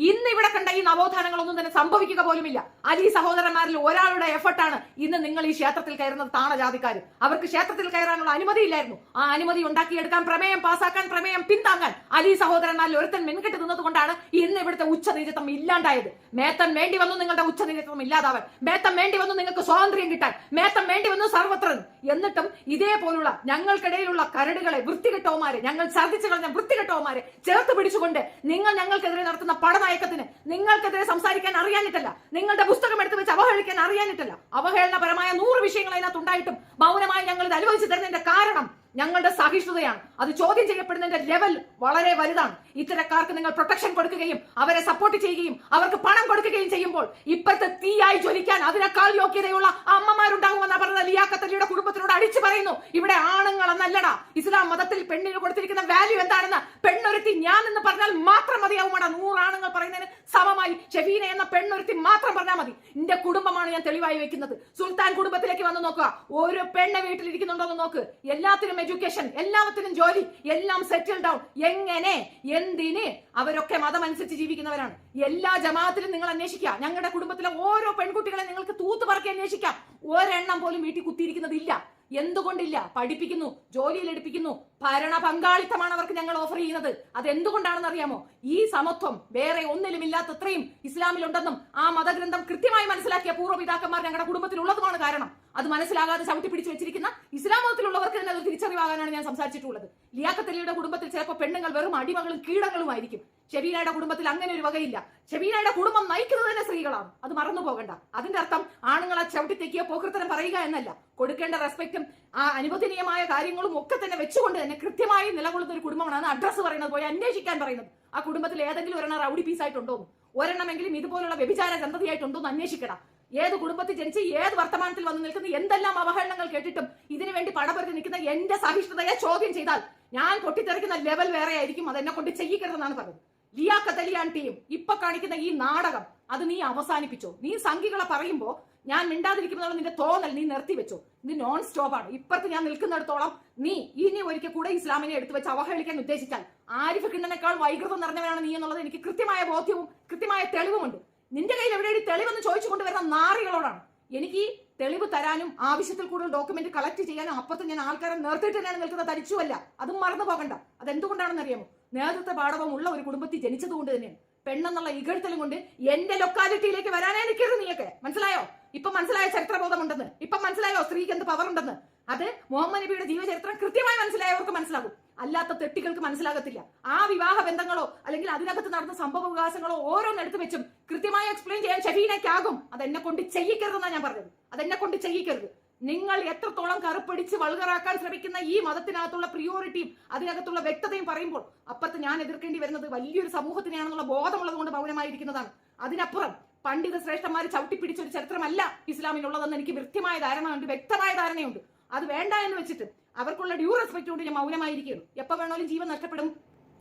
ഇന്ന് ഇവിടെ കണ്ട ഈ നവോത്ഥാനങ്ങളൊന്നും തന്നെ സംഭവിക്കുക പോലുമില്ല. അലി സഹോദരന്മാരിൽ ഒരാളുടെ എഫർട്ടാണ് ഇന്ന് നിങ്ങൾ ഈ ക്ഷേത്രത്തിൽ കയറുന്നത്. താണജാതിക്കാർ, അവർക്ക് ക്ഷേത്രത്തിൽ കയറാനുള്ള അനുമതിയില്ലായിരുന്നു. ആ അനുമതി ഉണ്ടാക്കിയെടുക്കാൻ, പ്രമേയം പാസാക്കാൻ, പ്രമേയം പിന്താങ്ങാൻ അലി സഹോദരന്മാരിൽ ഒരുത്തൻ മെൻകെട്ട് നിന്നത് കൊണ്ടാണ് ഇന്ന് ഇവിടുത്തെ ഉച്ചനീചത്വം ഇല്ലാണ്ടായത്. മേത്തൻ വേണ്ടി വന്നു നിങ്ങളുടെ ഉച്ചനീചത്വം ഇല്ലാതാവാൻ, മേത്തൻ വേണ്ടി വന്നു നിങ്ങൾക്ക് സ്വാതന്ത്ര്യം കിട്ടാൻ, മേത്തം വേണ്ടി വന്നു സർവത്ര. എന്നിട്ടും ഇതേപോലുള്ള ഞങ്ങൾക്കിടയിലുള്ള കരടുകളെ, വൃത്തികെട്ടവന്മാരെ, ഞങ്ങൾ ഛർദ്ദിച്ചു കളഞ്ഞ വൃത്തികെട്ടവന്മാരെ ചേർത്ത് പിടിച്ചുകൊണ്ട് നിങ്ങൾ ഞങ്ങൾക്കെതിരെ നടത്തുന്ന പടനയക്കത്തിന് നിങ്ങൾക്കെതിരെ സംസാരിക്കാൻ അറിയാനിട്ടല്ല, നിങ്ങളുടെ പുസ്തകം എടുത്ത് വെച്ച് അവഹേളിക്കാൻ അറിയാനിട്ടല്ല. അവഹേളനപരമായ 100 വിഷയങ്ങൾ അതിനകത്ത് ഉണ്ടായിട്ടും മൗനമായി ഞങ്ങൾ ഇത് അനുഭവിച്ചു തരുന്നതിന്റെ കാരണം ഞങ്ങളുടെ സഹിഷ്ണുതയാണ്. അത് ചോദ്യം ചെയ്യപ്പെടുന്നതിന്റെ ലെവൽ വളരെ വലുതാണ്. ഇത്തരക്കാർക്ക് നിങ്ങൾ പ്രൊട്ടക്ഷൻ കൊടുക്കുകയും അവരെ സപ്പോർട്ട് ചെയ്യുകയും അവർക്ക് പണം കൊടുക്കുകയും ചെയ്യുമ്പോൾ ഇപ്പോഴത്തെ തീയായി ജ്വലിക്കാൻ അതിനേക്കാൾ യോഗ്യതയുള്ള അമ്മമാരുണ്ടാകുമെന്നാ പറഞ്ഞ ലിയാഖത്ത് അലിയുടെ കുടുംബത്തിനോട് അടിച്ചു പറയുന്നു. ഇവിടെ ആണുങ്ങൾ എന്നല്ലടാ, ഇസ്ലാം മതത്തിൽ പെണ്ണിന് കൊടുത്തിരിക്കുന്ന വാല്യൂ എന്താണെന്ന് പെണ്ണൊരുത്തി ഞാൻ എന്ന് പറഞ്ഞാൽ മാത്രം മതിയാവുമാടാ. 100 ആണുങ്ങൾ പറയുന്നതിന് സമമായി ഷെഫീന എന്ന പെണ്ണൊരുത്തി മാത്രം പറഞ്ഞാൽ മതി. എന്റെ കുടുംബമാണ് ഞാൻ തെളിവായി വെക്കുന്നത്. സുൽത്താൻ കുടുംബത്തിലേക്ക് വന്ന് നോക്കുക. ഒരു പെണ്ണ് വീട്ടിലിരിക്കുന്നുണ്ടോ എന്ന് നോക്ക്. എല്ലാത്തിനും എഡ്യൂക്കേഷൻ, എല്ലാത്തിനും ജോലി, എല്ലാം സെറ്റിൽ ഡൗൺ. എങ്ങനെ, എന്തിന്? അവരൊക്കെ മതമനുസരിച്ച് ജീവിക്കുന്നവരാണ്. എല്ലാ ജമാഅത്തിലും നിങ്ങൾ അന്വേഷിക്കുക. ഞങ്ങളുടെ കുടുംബത്തിലെ ഓരോ പെൺകുട്ടികളെ നിങ്ങൾക്ക് തൂത്ത് പറക്കി അന്വേഷിക്കാം. ഒരെണ്ണം പോലും വീട്ടിൽ കുത്തിയിരിക്കുന്നതില്ല. എന്തുകൊണ്ടില്ല? പഠിപ്പിക്കുന്നു, ജോലിയിൽ എടുപ്പിക്കുന്നു, ഭരണ പങ്കാളിത്തമാണ് അവർക്ക് ഞങ്ങൾ ഓഫർ ചെയ്യുന്നത്. അത് എന്തുകൊണ്ടാണെന്ന് അറിയാമോ? ഈ സമത്വം വേറെ ഒന്നിലും ഇല്ലാത്തത്രയും ഇസ്ലാമിലുണ്ടെന്നും ആ മതഗ്രന്ഥം കൃത്യമായി മനസ്സിലാക്കിയ പൂർവ്വപിതാക്കന്മാർ ഞങ്ങളുടെ കുടുംബത്തിലുള്ളതുമാണ് കാരണം. അത് മനസ്സിലാകാതെ ചവിട്ടി പിടിച്ചു വെച്ചിരിക്കുന്ന ഇസ്ലാം മതത്തിലുള്ളവർക്ക് തന്നെ അത് തിരിച്ചറിവാകാനാണ് ഞാൻ സംസാരിച്ചിട്ടുള്ളത്. ലിയാഖത്ത് അലിയുടെ കുടുംബത്തിൽ ചിലപ്പോൾ പെണ്ണുങ്ങൾ വെറും അടിമകളും കീടങ്ങളുമായിരിക്കും. ഷെബീനയുടെ കുടുംബത്തിൽ അങ്ങനെ ഒരു വകയില്ല. ഷെബീനയുടെ കുടുംബം നയിക്കുന്നത് തന്നെ സ്ത്രീകളാണ്. അത് മറന്നു പോകണ്ട. അതിന്റെ അർത്ഥം ആണുങ്ങളെ ചവിട്ടിത്തേക്കിയ പോക്കൃത്തരം പറയുക എന്നല്ല. കൊടുക്കേണ്ട റെസ്പെക്റ്റും ആ അനുവദനീയമായ കാര്യങ്ങളും ഒക്കെ തന്നെ വെച്ചുകൊണ്ട് തന്നെ കൃത്യമായി നിലകൊള്ളുന്ന ഒരു കുടുംബമാണ്. അഡ്രസ്സ് പറയുന്നത്, പോയി അന്വേഷിക്കാൻ പറയുന്നത്. ആ കുടുംബത്തിൽ ഏതെങ്കിലും ഒരെണ്ണം റൗഡി പീസായിട്ടുണ്ടോന്ന്, ഒരെണ്ണമെങ്കിലും ഇതുപോലുള്ള വ്യഭിചാര സന്തതിയായിട്ടുണ്ടോന്ന് അന്വേഷിക്കണം. ഏത് കുടുംബത്തിൽ ജനിച്ച് ഏത് വർത്തമാനത്തിൽ വന്ന് നിൽക്കുന്ന എന്തെല്ലാം അവഹേളനങ്ങൾ കേട്ടിട്ടും ഇതിനു വേണ്ടി പടപെടുത്തി നിൽക്കുന്ന എന്റെ സഹിഷ്ണുതയെ ചോദ്യം ചെയ്താൽ ഞാൻ പൊട്ടിത്തെറിക്കുന്ന ലെവൽ വേറെ ആയിരിക്കും. അത് എന്നെ കൊണ്ട് ചെയ്യിക്കരുതെന്നാണ് പറഞ്ഞത്. ലിയാഖത്ത് അലി ആന്റിയും ഇപ്പൊ കാണിക്കുന്ന ഈ നാടകം അത് നീ അവസാനിപ്പിച്ചോ. നീ സംഘികളെ പറയുമ്പോ ഞാൻ മിണ്ടാതിരിക്കുമ്പോൾ നിന്റെ തോന്നൽ നീ നിർത്തി വെച്ചോ. ഇത് നോൺ സ്റ്റോപ്പ് ആണ്. ഇപ്പുറത്ത് ഞാൻ നിൽക്കുന്നിടത്തോളം നീ ഇനി ഒരിക്കൽ കൂടെ ഇസ്ലാമിനെ എടുത്തു വെച്ച് അവഹേളിക്കാൻ ഉദ്ദേശിച്ചാൽ ആരിഫ് കിണ്ണനേക്കാൾ വൈകൃതം നിറഞ്ഞവനാണ് നീ എന്നുള്ളത് എനിക്ക് കൃത്യമായ ബോധ്യവും കൃത്യമായ തെളിവുമുണ്ട്. നിന്റെ കയ്യിൽ എവിടെ തെളിവെന്ന് ചോദിച്ചു കൊണ്ടുവരുന്ന നാറികളോടാണ്. എനിക്ക് ഈ തെളിവ് തരാനും ആവശ്യത്തിൽ കൂടുതൽ ഡോക്യുമെന്റ് കളക്ട് ചെയ്യാനും അപ്പുറത്ത് ഞാൻ ആൾക്കാരെ നിർത്തിയിട്ട് തന്നെയാണ് നിൽക്കുന്നത്. തരിച്ചുവല്ല. അതും മറന്നു പോകണ്ട. അതെന്തുകൊണ്ടാണെന്ന് അറിയാമോ? നേതൃത്വ പാഠവും ഉള്ള ഒരു കുടുംബത്തിൽ ജനിച്ചത് കൊണ്ട് തന്നെയാണ്. പെണ്ണെന്നുള്ള ഇകഴ്ത്തലും കൊണ്ട് എന്റെ ലൊക്കാലിറ്റിയിലേക്ക് വരാനേ നിൽക്കരുത് നീയൊക്കെ. മനസ്സിലായോ? ഇപ്പൊ മനസ്സിലായ ചരിത്രബോധമുണ്ടെന്ന്. ഇപ്പൊ മനസ്സിലായോ സ്ത്രീക്ക് എന്ത് പവർ ഉണ്ടെന്ന്? അത് മുഹമ്മദ് നബിയുടെ ജീവചരിത്രം കൃത്യമായി മനസ്സിലായവർക്ക് മനസ്സിലാകും. അല്ലാത്ത തെട്ടികൾക്ക് മനസ്സിലാകത്തില്ല. ആ വിവാഹ ബന്ധങ്ങളോ അല്ലെങ്കിൽ അതിനകത്ത് നടന്ന സംഭവ വികാസങ്ങളോ ഓരോന്നെടുത്ത് വെച്ചും കൃത്യമായി എക്സ്പ്ലെയിൻ ചെയ്യാൻ ഷെഫീനയ്ക്കാകും. അതെന്നെ കൊണ്ട് ചെയ്യിക്കരുതെന്നാണ് ഞാൻ പറഞ്ഞത്. അതെന്നെ കൊണ്ട് ചെയ്യിക്കരുത്. നിങ്ങൾ എത്രത്തോളം കറുപ്പടിച്ച് വൾഗറാക്കാൻ ശ്രമിക്കുന്ന ഈ മതത്തിനകത്തുള്ള പ്രിയോറിറ്റിയും അതിനകത്തുള്ള വ്യക്തതയും പറയുമ്പോൾ അപ്പുറത്ത് ഞാൻ എതിർക്കേണ്ടി വരുന്നത് വലിയൊരു സമൂഹത്തിനെയാണെന്നുള്ള ബോധമുള്ളത് കൊണ്ട് മൗനമായിരിക്കുന്നതാണ്. അതിനപ്പുറം പണ്ഡിത ശ്രേഷ്ഠന്മാർ ചവിട്ടിപ്പിടിച്ചൊരു ചരിത്രമല്ല ഇസ്ലാമിനുള്ളതെന്ന് എനിക്ക് കൃത്യമായ ധാരണയുണ്ട്, വ്യക്തമായ ധാരണയുണ്ട്. അത് വേണ്ട എന്ന് വെച്ചിട്ട് അവർക്കുള്ള ഡ്യൂ റെസ്പെക്ട് കൊണ്ട് ഞാൻ മൗനമായിരിക്കുന്നു. എപ്പോൾ വേണമെങ്കിലും ജീവൻ നഷ്ടപ്പെടും,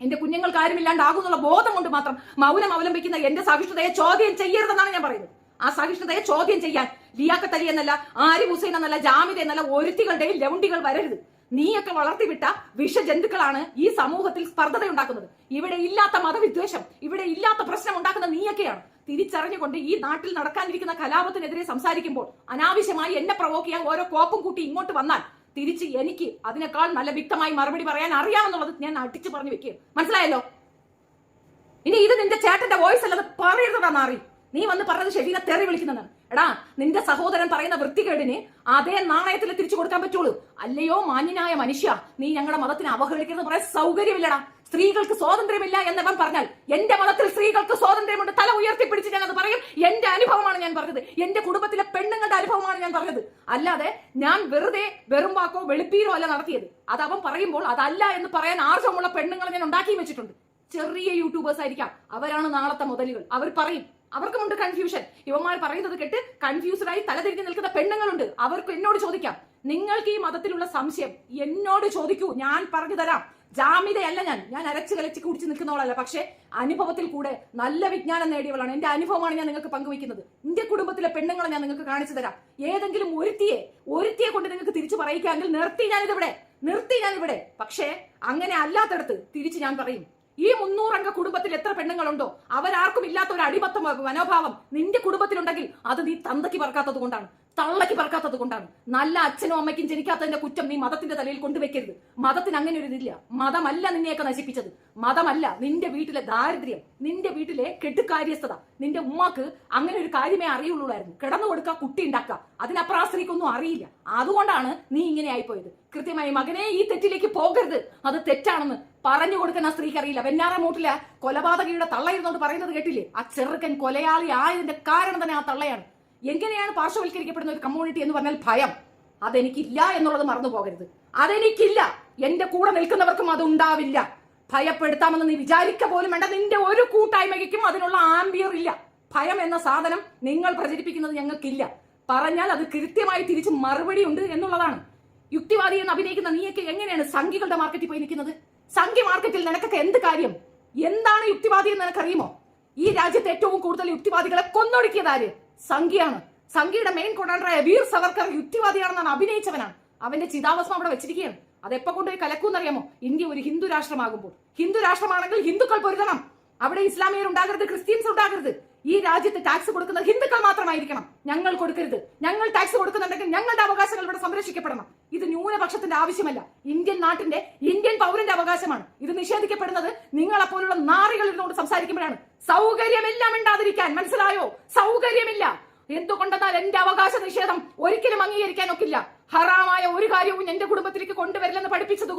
എന്റെ കുഞ്ഞുങ്ങൾക്ക് കാര്യമില്ലാണ്ടാകുന്നുള്ള ബോധം കൊണ്ട് മാത്രം മൗനം അവലംബിക്കുന്ന എന്റെ സഹിഷ്ണുതയെ ചോദ്യം ചെയ്യരുതെന്നാണ് ഞാൻ പറയുന്നത്. ആ സഹിഷ്ണുതയെ ചോദ്യം ചെയ്യാൻ ലിയാഖത്ത് അലി എന്നല്ല, ആരിഫ് ഹുസൈൻ എന്നല്ല, ജാമിദ എന്നല്ല ഒരുത്തികളുടെയും ലൗണ്ടികൾ വരരുത്. നീയൊക്കെ വളർത്തിവിട്ട വിഷജന്തുക്കളാണ് ഈ സമൂഹത്തിൽ സ്പർദ്ധത ഉണ്ടാക്കുന്നത്. ഇവിടെ ഇല്ലാത്ത മതവിദ്വേഷം, ഇവിടെ ഇല്ലാത്ത പ്രശ്നം ഉണ്ടാക്കുന്ന നീയൊക്കെയാണ്. തിരിച്ചറിഞ്ഞുകൊണ്ട് ഈ നാട്ടിൽ നടക്കാനിരിക്കുന്ന കലാപത്തിനെതിരെ സംസാരിക്കുമ്പോൾ അനാവശ്യമായി എന്നെ പ്രൊവോക്ക് ചെയ്യാൻ ഓരോ കോപ്പും കൂട്ടി ഇങ്ങോട്ട് വന്നാൽ തിരിച്ച് എനിക്ക് അതിനേക്കാൾ നല്ല വ്യക്തമായി മറുപടി പറയാൻ അറിയാമെന്നുള്ളത് ഞാൻ അടിച്ചു പറഞ്ഞു വെക്കുക. മനസ്സിലായല്ലോ? ഇനി ഇത് നിന്റെ ചേട്ടന്റെ വോയിസ് അല്ലാതെ പറയരുതാ നാറി. നീ വന്ന് പറഞ്ഞത് ഷെഫീന തെറി വിളിക്കുന്നതാണ്. എടാ, നിന്റെ സഹോദരൻ പറയുന്ന വൃത്തികേടിന് അതേ നാണയത്തിൽ തിരിച്ചു കൊടുക്കാൻ പറ്റുള്ളൂ. അല്ലയോ മാന്യനായ മനുഷ്യ, നീ ഞങ്ങളുടെ മതത്തിനെ അവഹേളിക്കുന്നത് പറയാൻ സൗകര്യമില്ലടാ. സ്ത്രീകൾക്ക് സ്വാതന്ത്ര്യമില്ല എന്നവൻ പറഞ്ഞാൽ എന്റെ മതത്തിൽ സ്ത്രീകൾക്ക് സ്വാതന്ത്ര്യമുണ്ട്. തല ഉയർത്തിപ്പിടിച്ച് ഞാൻ അത് പറയും. എന്റെ അനുഭവമാണ് ഞാൻ പറഞ്ഞത്. എന്റെ കുടുംബത്തിലെ പെണ്ണുങ്ങളുടെ അനുഭവമാണ് ഞാൻ പറഞ്ഞത്. അല്ലാതെ ഞാൻ വെറുതെ വെറും വാക്കോ വെളുപ്പീരോ അല്ല നടത്തിയത്. അത് അവൻ പറയുമ്പോൾ അതല്ല എന്ന് പറയാൻ ആർജവമുള്ള പെണ്ണുങ്ങളെ ഞാൻ ഉണ്ടാക്കി വെച്ചിട്ടുണ്ട്. ചെറിയ യൂട്യൂബേഴ്സ് ആയിരിക്കാം, അവരാണ് നാളത്തെ മുതലുകൾ. അവർ പറയും, അവർക്കുമുണ്ട് കൺഫ്യൂഷൻ. ഇവന്മാർ പറയുന്നത് കേട്ട് കൺഫ്യൂസ്ഡായി തലതിരിഞ്ഞ് നിൽക്കുന്ന പെണ്ണുങ്ങളുണ്ട്. അവർക്ക് എന്നോട് ചോദിക്കാം. നിങ്ങൾക്ക് ഈ മതത്തിലുള്ള സംശയം എന്നോട് ചോദിക്കൂ, ഞാൻ പറഞ്ഞു തരാം. ജാമിതയല്ല ഞാൻ അരച്ച് കലച്ച് കുടിച്ച് നിൽക്കുന്നവളല്ല. പക്ഷെ അനുഭവത്തിൽ കൂടെ നല്ല വിജ്ഞാനം നേടിയവളാണ്. എന്റെ അനുഭവമാണ് ഞാൻ നിങ്ങൾക്ക് പങ്കുവയ്ക്കുന്നത്. എന്റെ കുടുംബത്തിലെ പെണ്ണുങ്ങളെ ഞാൻ നിങ്ങൾക്ക് കാണിച്ചു തരാം. ഏതെങ്കിലും ഒരുത്തിയെ കൊണ്ട് നിങ്ങൾക്ക് തിരിച്ചു പറയിക്കാമെങ്കിൽ നിർത്തി ഞാനിവിടെ. പക്ഷേ അങ്ങനെ അല്ലാത്തടത്ത് തിരിച്ച് ഞാൻ പറയും. ഈ 300 അംഗ കുടുംബത്തിൽ എത്ര പെണ്ണുങ്ങളുണ്ടോ അവരാർക്കും ഇല്ലാത്ത ഒരു അടിമത്ത മനോഭാവം നിന്റെ കുടുംബത്തിലുണ്ടെങ്കിൽ അത് നീ തന്തയ്ക്ക് പറക്കാത്തത് കൊണ്ടാണ്, തള്ളയ്ക്ക് പറക്കാത്തത് കൊണ്ടാണ്. നല്ല അച്ഛനും അമ്മയ്ക്കും ജനിക്കാത്തതിന്റെ കുറ്റം നീ മതത്തിന്റെ തലയിൽ കൊണ്ടുവെക്കരുത്. മതത്തിന് അങ്ങനെ ഒരു ഇതില്ല. മതമല്ല നിന്നെയൊക്കെ നശിപ്പിച്ചത്. മതമല്ല നിന്റെ വീട്ടിലെ ദാരിദ്ര്യം, നിന്റെ വീട്ടിലെ കെട്ടുകാര്യസ്ഥത. നിന്റെ ഉമ്മാക്ക് അങ്ങനെ ഒരു കാര്യമേ അറിയുള്ളൂലായിരുന്നു. കിടന്നു കൊടുക്കുക, കുട്ടി ഉണ്ടാക്കുക. അതിനപ്പുറം ആ സ്ത്രീക്കൊന്നും അറിയില്ല. അതുകൊണ്ടാണ് നീ ഇങ്ങനെ ആയിപ്പോയത്. കൃത്യമായി മകനെ ഈ തെറ്റിലേക്ക് പോകരുത്, അത് തെറ്റാണെന്ന് പറഞ്ഞു കൊടുക്കാൻ ആ സ്ത്രീക്ക് അറിയില്ല. വെഞ്ഞാറ മൂട്ടിലെ കൊലപാതകയുടെ തള്ളയിരുന്നോണ്ട് പറയുന്നത് കേട്ടില്ലേ? ആ ചെറുക്കൻ കൊലയാളി ആയതിന്റെ കാരണം തന്നെ ആ തള്ളയാണ്. എങ്ങനെയാണ് പാർശ്വവൽക്കരിക്കപ്പെടുന്ന ഒരു കമ്മ്യൂണിറ്റി എന്ന് പറഞ്ഞാൽ ഭയം. അതെനിക്കില്ല എന്നുള്ളത് മറന്നു പോകരുത്. അതെനിക്കില്ല. എന്റെ കൂടെ നിൽക്കുന്നവർക്കും അത് ഉണ്ടാവില്ല. ഭയപ്പെടുത്താമെന്ന് നീ വിചാരിക്ക പോലും വേണ്ട. നിന്റെ ഒരു കൂട്ടായ്മയ്ക്കും അതിനുള്ള ആംബിയർ ഇല്ല. ഭയം എന്ന സാധനം നിങ്ങൾ പ്രചരിപ്പിക്കുന്നത് ഞങ്ങൾക്കില്ല. പറഞ്ഞാൽ അത് കൃത്യമായി തിരിച്ച് മറുപടി ഉണ്ട് എന്നുള്ളതാണ്. യുക്തിവാദി എന്ന് അഭിനയിക്കുന്ന നീയൊക്കെ എങ്ങനെയാണ് സംഘികളുടെ മാർക്കറ്റിൽ പോയി നിൽക്കുന്നത്? സംഘി മാർക്കറ്റിൽ നിനക്കൊക്കെ എന്ത് കാര്യം? എന്താണ് യുക്തിവാദി എന്ന് നിനക്കറിയുമോ? ഈ രാജ്യത്ത് ഏറ്റവും കൂടുതൽ യുക്തിവാദികളെ കൊന്നൊടുക്കിയത് ആര്? സംഘിയാണ്. സംഘിയുടെ മെയിൻ കൊണ്ടാണ്ടറായ വീർ സവർക്കർ യുക്തിവാദിയാണെന്നാണ് അഭിനയിച്ചവനാണ്. അവന്റെ ചിതാഭസ്മം അവിടെ വെച്ചിരിക്കുകയാണ്. അതെപ്പോ കൊണ്ടുപോയി കലക്കൂന്നറിയാമോ? ഇന്ത്യ ഒരു ഹിന്ദു രാഷ്ട്രമാകുമ്പോൾ. ഹിന്ദു രാഷ്ട്രമാണെങ്കിൽ ഹിന്ദുക്കൾ പൊരുതണം. അവിടെ ഇസ്ലാമിയർ ഉണ്ടാകരുത്, ക്രിസ്ത്യൻസ് ഉണ്ടാകരുത്. ഈ രാജ്യത്ത് ടാക്സ് കൊടുക്കുന്നത് ഹിന്ദുക്കൾ മാത്രമായിരിക്കണം. ഞങ്ങൾ കൊടുക്കരുത്. ഞങ്ങൾ ടാക്സ് കൊടുക്കുന്നുണ്ടെങ്കിൽ ഞങ്ങളുടെ അവകാശങ്ങൾ ഇവിടെ സംരക്ഷിക്കപ്പെടണം. ഇത് ന്യൂനപക്ഷത്തിന്റെ ആവശ്യമല്ല, ഇന്ത്യൻ നാട്ടിന്റെ ഇന്ത്യൻ പൗരന്റെ അവകാശമാണ്. ഇത് നിഷേധിക്കപ്പെടുന്നത് നിങ്ങളെപ്പോലുള്ള നാറികൾ ഇരുന്നുകൊണ്ട് സംസാരിക്കുമ്പോഴാണ്. സൗകര്യമെല്ലാം ഉണ്ടാതിരിക്കാൻ, മനസ്സിലായോ? സൗകര്യമില്ല. എന്തുകൊണ്ടെന്നാൽ എന്റെ അവകാശ നിഷേധം ഒരിക്കലും അംഗീകരിക്കാൻ ഒക്കില്ല. ഹറാമായ ഒരു കാര്യവും എന്റെ കുടുംബത്തിലേക്ക് കൊണ്ടുവരില്ലെന്ന് പഠിപ്പിച്ചത്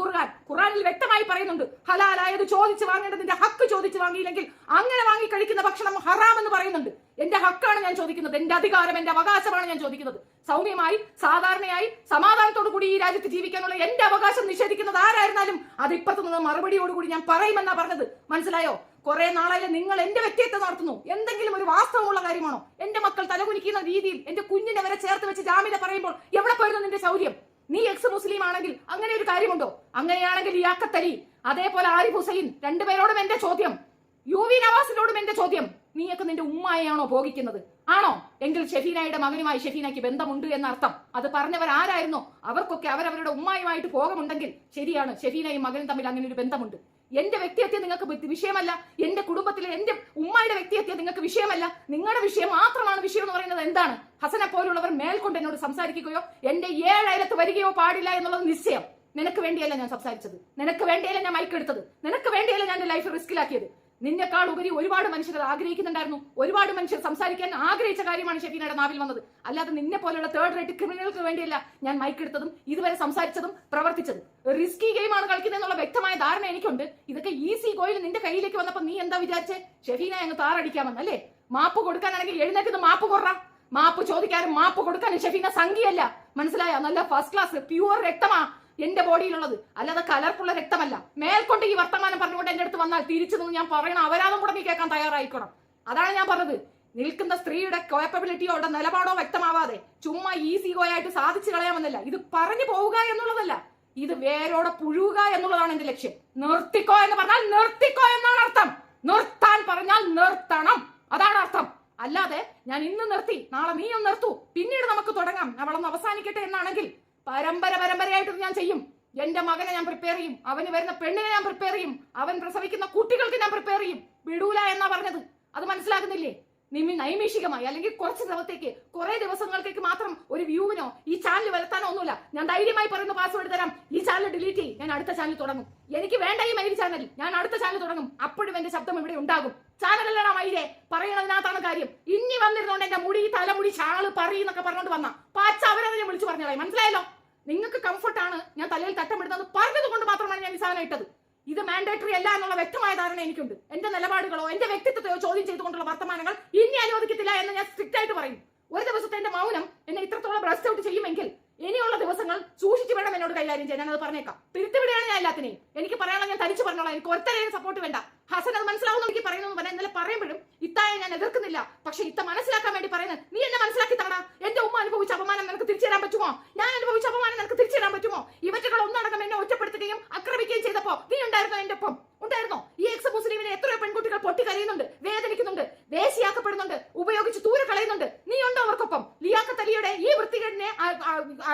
ഖുർആനിൽ വ്യക്തമായി പറയുന്നുണ്ട്. ഹലാലായത് ചോദിച്ചു വാങ്ങേണ്ടതിന്റെ ഹക്ക് ചോദിച്ചു വാങ്ങിയില്ലെങ്കിൽ അങ്ങനെ വാങ്ങി കഴിക്കുന്ന ഭക്ഷണം ഹറാം എന്ന് പറയുന്നുണ്ട്. എന്റെ ഹക്കാണ് ഞാൻ ചോദിക്കുന്നത്, എന്റെ അധികാരം, എന്റെ അവകാശമാണ് ഞാൻ ചോദിക്കുന്നത്. സൗമ്യമായി, സാധാരണയായി, സമാധാനത്തോടു കൂടി ഈ രാജ്യത്ത് ജീവിക്കാനുള്ള എന്റെ അവകാശം നിഷേധിക്കുന്നത് ആരായിരുന്നാലും അത് ഇപ്പുറത്ത് നിന്ന് മറുപടിയോടുകൂടി ഞാൻ പറയുമെന്നാ പറഞ്ഞത്. മനസ്സിലായോ? കുറെ നാളായി നിങ്ങൾ എന്റെ വ്യക്തിത്വം നടത്തുന്നു. എന്തെങ്കിലും ഒരു വാസ്തവമുള്ള കാര്യമാണോ? എന്റെ മക്കൾ തലകുനിക്കുന്ന രീതിയിൽ എന്റെ കുഞ്ഞിനെ വരെ ചേർത്ത് വെച്ച് ജാമ്യത പറയുമ്പോൾ എവിടെ പോയിരുന്നു നിന്റെ ശൗര്യം? നീ എക്സ് മുസ്ലിം ആണെങ്കിൽ അങ്ങനെ ഒരു കാര്യമുണ്ടോ? അങ്ങനെയാണെങ്കിൽ ലിയാഖത്ത് അലി, അതേപോലെ ആരിഫ് ഹുസൈൻ, രണ്ടുപേരോടും എന്റെ ചോദ്യം, UV നവാസിനോടും എന്റെ ചോദ്യം, നീയൊക്കെ നിന്റെ ഉമ്മായെയാണോ ഭോഗിക്കുന്നത്? ആണോ? എങ്കിൽ ഷെഫീനയുടെ മകനുമായി ഷെഫീനയ്ക്ക് ബന്ധമുണ്ട് എന്നർത്ഥം. അത് പറഞ്ഞവർ ആരായിരുന്നോ അവർക്കൊക്കെ അവരവരുടെ ഉമ്മായുമായിട്ട് ഭോഗമുണ്ടെങ്കിൽ ശരിയാണ്, ഷെഫീനയും മകനും തമ്മിൽ അങ്ങനെ ഒരു ബന്ധമുണ്ട്. എന്റെ വ്യക്തിഹത്യ നിങ്ങൾക്ക് വിഷയമല്ല. എന്റെ കുടുംബത്തിലെ എന്റെ ഉമ്മയുടെ വ്യക്തിഹത്യ നിങ്ങൾക്ക് വിഷയമല്ല. നിങ്ങളുടെ വിഷയം മാത്രമാണ് വിഷയം എന്ന് പറയുന്നത്. എന്താണ്? ഹസനെ പോലുള്ളവർ മേൽക്കൊണ്ട് എന്നോട് സംസാരിക്കുകയോ എന്റെ 7 അയലത്ത് വരികയോ പാടില്ല എന്നുള്ളത് നിശ്ചയം. നിനക്ക് വേണ്ടിയല്ല ഞാൻ സംസാരിച്ചത്, നിനക്ക് വേണ്ടിയല്ല ഞാൻ മൈക്കെടുത്തത്, നിനക്ക് വേണ്ടിയല്ല ഞാൻ എന്റെ ലൈഫ് റിസ്കിലാക്കിയത്. നിന്നെക്കാൾ ഉപരി ഒരുപാട് മനുഷ്യർ ആഗ്രഹിക്കുന്നുണ്ടായിരുന്നു. ഒരുപാട് മനുഷ്യർ സംസാരിക്കാൻ ആഗ്രഹിച്ച കാര്യമാണ് ഷെഫീനയുടെ നാവിൽ വന്നത്. അല്ലാതെ നിന്നെ പോലെയുള്ള തേർഡ് റേറ്റ് ക്രിമിനലുകൾക്ക് വേണ്ടിയല്ല ഞാൻ മൈക്കെടുത്തതും ഇതുവരെ സംസാരിച്ചതും പ്രവർത്തിച്ചതും. റിസ്കി ഗെയിമാണ് കളിക്കുന്നതെന്നുള്ള വ്യക്തമായ ധാരണ എനിക്കുണ്ട്. ഇതൊക്കെ ഈസി കോയിൽ നിന്റെ കയ്യിലേക്ക് വന്നപ്പോ നീ എന്താ വിചാരിച്ചേ? ഷെഫീന അങ്ങ് താറടിക്കാമെന്ന് അല്ലേ? മാപ്പ് കൊടുക്കാനാണെങ്കിൽ എഴുന്നേറ്റ് മാപ്പ് കൊറ. മാപ്പ് ചോദിക്കാനും മാപ്പ് കൊടുക്കാനും ഷെഫീന സംഖ്യയല്ല. മനസ്സിലായ? നല്ല ഫസ്റ്റ് ക്ലാസ് പ്യൂർ രക്തമാ എന്റെ ബോഡിയിലുള്ളത്, അല്ലാതെ കലർപ്പുള്ള രക്തമല്ല. മേൽക്കൊണ്ട് ഈ വർത്തമാനം പറഞ്ഞുകൊണ്ട് എന്റെ അടുത്ത് വന്നാൽ തിരിച്ചു നിന്ന് ഞാൻ പറയണ അപരാധം കൂടെ നീ കേൾക്കാൻ തയ്യാറായിക്കണം. അതാണ് ഞാൻ പറഞ്ഞത്. നിൽക്കുന്ന സ്ത്രീയുടെ കേപ്പബിലിറ്റിയോ അവരുടെ നിലപാടോ വ്യക്തമാവാതെ ചുമ്മാ ഈസി ഗോയായിട്ട് സാധിച്ചു കളയാമെന്നല്ല. ഇത് പറഞ്ഞു പോവുക എന്നുള്ളതല്ല, ഇത് വേരോടെ പുഴുക എന്നുള്ളതാണ് എന്റെ ലക്ഷ്യം. നിർത്തിക്കോ എന്ന് പറഞ്ഞാൽ നിർത്തിക്കോ എന്നാണ് അർത്ഥം. നിർത്താൻ പറഞ്ഞാൽ നിർത്തണം, അതാണ് അർത്ഥം. അല്ലാതെ ഞാൻ ഇന്ന് നിർത്തി നാളെ നീയും നിർത്തൂ പിന്നീട് നമുക്ക് തുടങ്ങാം അവളൊന്ന് അവസാനിക്കട്ടെ എന്നാണെങ്കിൽ പരമ്പരയായിട്ട് ഞാൻ ചെയ്യും. എന്റെ മകനെ ഞാൻ പ്രിപ്പയർ ചെയ്യും, അവന് വരുന്ന പെണ്ണിനെ ഞാൻ പ്രിപ്പയർ ചെയ്യും, അവൻ പ്രസവിക്കുന്ന കുട്ടികൾക്ക് ഞാൻ പ്രിപ്പയർ ചെയ്യും. വിടൂല എന്നാ പറഞ്ഞത്. അത് മനസ്സിലാകുന്നില്ലേ? നൈമിഷികമായി അല്ലെങ്കിൽ കുറച്ച് ദിവസത്തേക്ക്, കുറെ ദിവസങ്ങളിലേക്ക് മാത്രം ഒരു വ്യൂവിനോ ഈ ചാനൽ വരുത്താനോ ഒന്നുമില്ല. ഞാൻ ധൈര്യമായി പറയുന്ന പാസ്വേഡ് തരാം. ഈ ചാനൽ ഡിലീറ്റ് ചെയ്യും, ഞാൻ അടുത്ത ചാനൽ തുടങ്ങും. എനിക്ക് വേണ്ട ഈ മൈരി ചാനൽ, ഞാൻ അടുത്ത ചാനൽ തുടങ്ങും. അപ്പോഴും എന്റെ ശബ്ദം ഇവിടെ ഉണ്ടാകും. ചാനലല്ലടാ മൈരെ, പറയണതിനകത്താണ് കാര്യം. ഇനി വന്നിരുന്നോണ്ട് എന്റെ മുടി തലമുടി ചാള് പറയുന്നൊക്കെ പറഞ്ഞോണ്ട് വന്ന പാച്ച അവരത് ഞാൻ വിളിച്ചു പറഞ്ഞോളാം. മനസ്സിലായല്ലോ? നിങ്ങൾക്ക് കംഫർട്ടാണ് ഞാൻ തലയിൽ തട്ടമിടുന്നത് പറഞ്ഞത് കൊണ്ട് മാത്രമാണ് ഞാൻ ഈ സാധനം ഇട്ടത്. ഇത് മാൻഡേറ്ററി അല്ല എന്നുള്ള വ്യക്തമായ ധാരണ എനിക്കുണ്ട്. എന്റെ നിലപാടുകളോ എന്റെ വ്യക്തിത്വത്തെയോ ചോദ്യം ചെയ്തുകൊണ്ടുള്ള വർത്തമാനങ്ങൾ ഇനി അനുവദിക്കത്തില്ല എന്ന് ഞാൻ സ്ട്രിക്റ്റ് ആയിട്ട് പറയും. ഒരു ദിവസത്തെ എന്റെ മൗനം എന്നെ ഇത്രത്തോളം ബ്രസ്റ്റ് ഔട്ട് ചെയ്യുമെങ്കിൽ ഇനിയുള്ള ദിവസങ്ങൾ സൂക്ഷിച്ചു വേണം എന്നോട് കൈകാര്യം ചെയ്യാൻ. ഞാനത് പറഞ്ഞേക്കാം. തിരുത്തിവിടെയാണ് ഞാൻ എല്ലാത്തിനെയും. എനിക്ക് പറയാനുള്ള ഞാൻ തനിച്ചു പറഞ്ഞോളാം. എനിക്ക് ഒരുത്തരെയും സപ്പോർട്ട് വേണ്ട. ഹസൻ അത് മനസ്സിലാവുന്ന എനിക്ക് പറയുന്നു പറഞ്ഞാൽ ഇന്നലെ പറയുമ്പോഴും ഇത്തായെ ഞാൻ എതിർക്കുന്നില്ല. പക്ഷെ ഇത്ത മനസ്സിലാക്കാൻ വേണ്ടി പറയുന്നത് നീ എന്നെ മനസ്സിലാക്കി തരണ. എന്റെ ഉമ്മ അനുഭവിച്ച അപമാനം നിനക്ക് തിരിച്ചു തരാൻ പറ്റുമോ? ഞാൻ അനുഭവിച്ച അപമാനം നിനക്ക് തിരിച്ചു തരാൻ പറ്റുമോ? ഇവറ്റകൾ ഒന്നടങ്കം എന്നെ ഒറ്റപ്പെടുത്തുകയും ആക്രമിക്കുകയും ചെയ്തപ്പോ നീ ഉണ്ടായിരുന്നോ? എന്റെ ഒപ്പം ഉണ്ടായിരുന്നോ? ഈ എക്സ് മുസ്ലിമിനെ എത്രയോ പെൺകുട്ടികൾ പൊട്ടിക്കരയുന്നുണ്ട്, വേദനിക്കുന്നുണ്ട്, വേശിയാക്കപ്പെടുന്നുണ്ട്, ഉപയോഗിച്ച് ദൂരെ കളയുന്നുണ്ട്. നീ ഉണ്ടോ അവർക്കൊപ്പം? ലിയാഖത്ത് അലിയുടെ ഈ വൃത്തികേടിനെ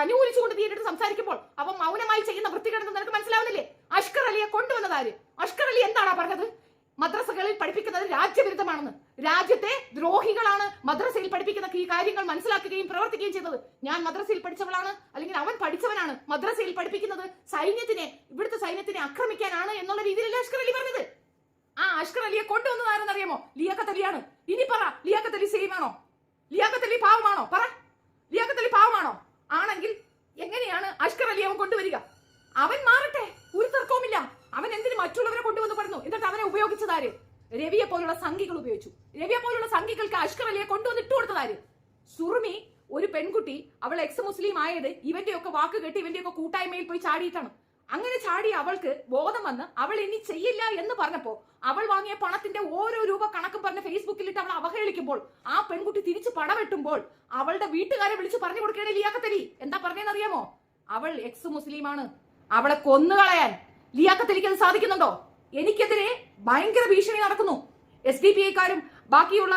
അനുകൂലിച്ചുകൊണ്ട് നീ എടുത്ത് സംസാരിക്കുമ്പോൾ അവൻ മൗനമായി ചെയ്യുന്ന വൃത്തികേടെന്ന് നിനക്ക് മനസ്സിലാവുന്നില്ലേ? അഷ്കർ അലിയെ കൊണ്ടുവന്നതാര്? അഷ്കർ അലി എന്താണ് പറഞ്ഞത്? മദ്രസകളിൽ പഠിപ്പിക്കുന്നത് രാജ്യവിരുദ്ധമാണെന്ന്. രാജ്യത്തെ ദ്രോഹികളാണ് മദ്രസയിൽ പഠിപ്പിക്കുന്ന ഈ കാര്യങ്ങൾ മനസ്സിലാക്കുകയും പ്രവർത്തിക്കുകയും ചെയ്തത്. ഞാൻ മദ്രസയിൽ പഠിച്ചവളാണ്, അല്ലെങ്കിൽ അവൻ പഠിച്ചവനാണ്. മദ്രസയിൽ പഠിപ്പിക്കുന്നത് ഇവിടുത്തെ സൈന്യത്തിനെ ആക്രമിക്കാനാണ് എന്നുള്ള രീതിയിലല്ല അഷ്കർ അലി പറഞ്ഞത്. ആ അഷ്കർ അലിയെ കൊണ്ടുവന്നത് ആരെന്നറിയാമോ? ലിയാഖത്ത് അലിയാണ്. ഇനി പറ, ലിയാഖത്ത് അലി സെയിം ആണോ? ലിയാഖത്ത് അലി പാവമാണോ? പറ, ലിയാഖത്ത് അലി പാവമാണോ? ആണെങ്കിൽ എങ്ങനെയാണ് അഷ്കർ അലി അവൻ കൊണ്ടുവരിക? അവൻ മാറട്ടെ, ഒരു തർക്കവുമില്ല. അവൻ എന്തിന് മറ്റുള്ളവരെ കൊണ്ടുവന്ന് പറഞ്ഞു? എന്നിട്ട് അവനെ ഉപയോഗിച്ചതാര്? രവിയെ പോലുള്ള സംഘികൾ ഉപയോഗിച്ചു. രവിയെ പോലുള്ള സംഘികൾക്ക് അഷ്കർ അലിയെ കൊണ്ടുവന്ന് ഇട്ടു കൊടുത്തതാര്? സുറുമി, ഒരു പെൺകുട്ടി, അവൾ എക്സ് മുസ്ലിം ആയത് ഇവന്റെയൊക്കെ വാക്ക് കേട്ട് ഇവന്റെയൊക്കെ കൂട്ടായ്മയിൽ പോയി ചാടിയിട്ടാണ്. അങ്ങനെ ചാടി അവൾക്ക് ബോധം വന്ന് അവൾ ഇനി ചെയ്യില്ല എന്ന് പറഞ്ഞപ്പോ അവൾ വാങ്ങിയ പണത്തിന്റെ ഓരോ രൂപ കണക്കും പറഞ്ഞ് ഫേസ്ബുക്കിലിട്ട് അവൾ അവഹേളിക്കുമ്പോൾ ആ പെൺകുട്ടി തിരിച്ച് പടവെട്ടുമ്പോൾ അവളുടെ വീട്ടുകാരെ വിളിച്ച് പറഞ്ഞു കൊടുക്കുകയാണ് ലിയാഖത്ത് അലി. എന്താ പറഞ്ഞതെന്നറിയാമോ? അവൾ എക്സ് മുസ്ലിമാണ്, അവളെ കൊന്നുകളയാൻ ലിയാഖത്ത് അലിക്ക് അത് സാധിക്കുന്നുണ്ടോ? എനിക്കെതിരെ ഭയങ്കര ഭീഷണി നടക്കുന്നു. SDPIക്കാരും ബാക്കിയുള്ള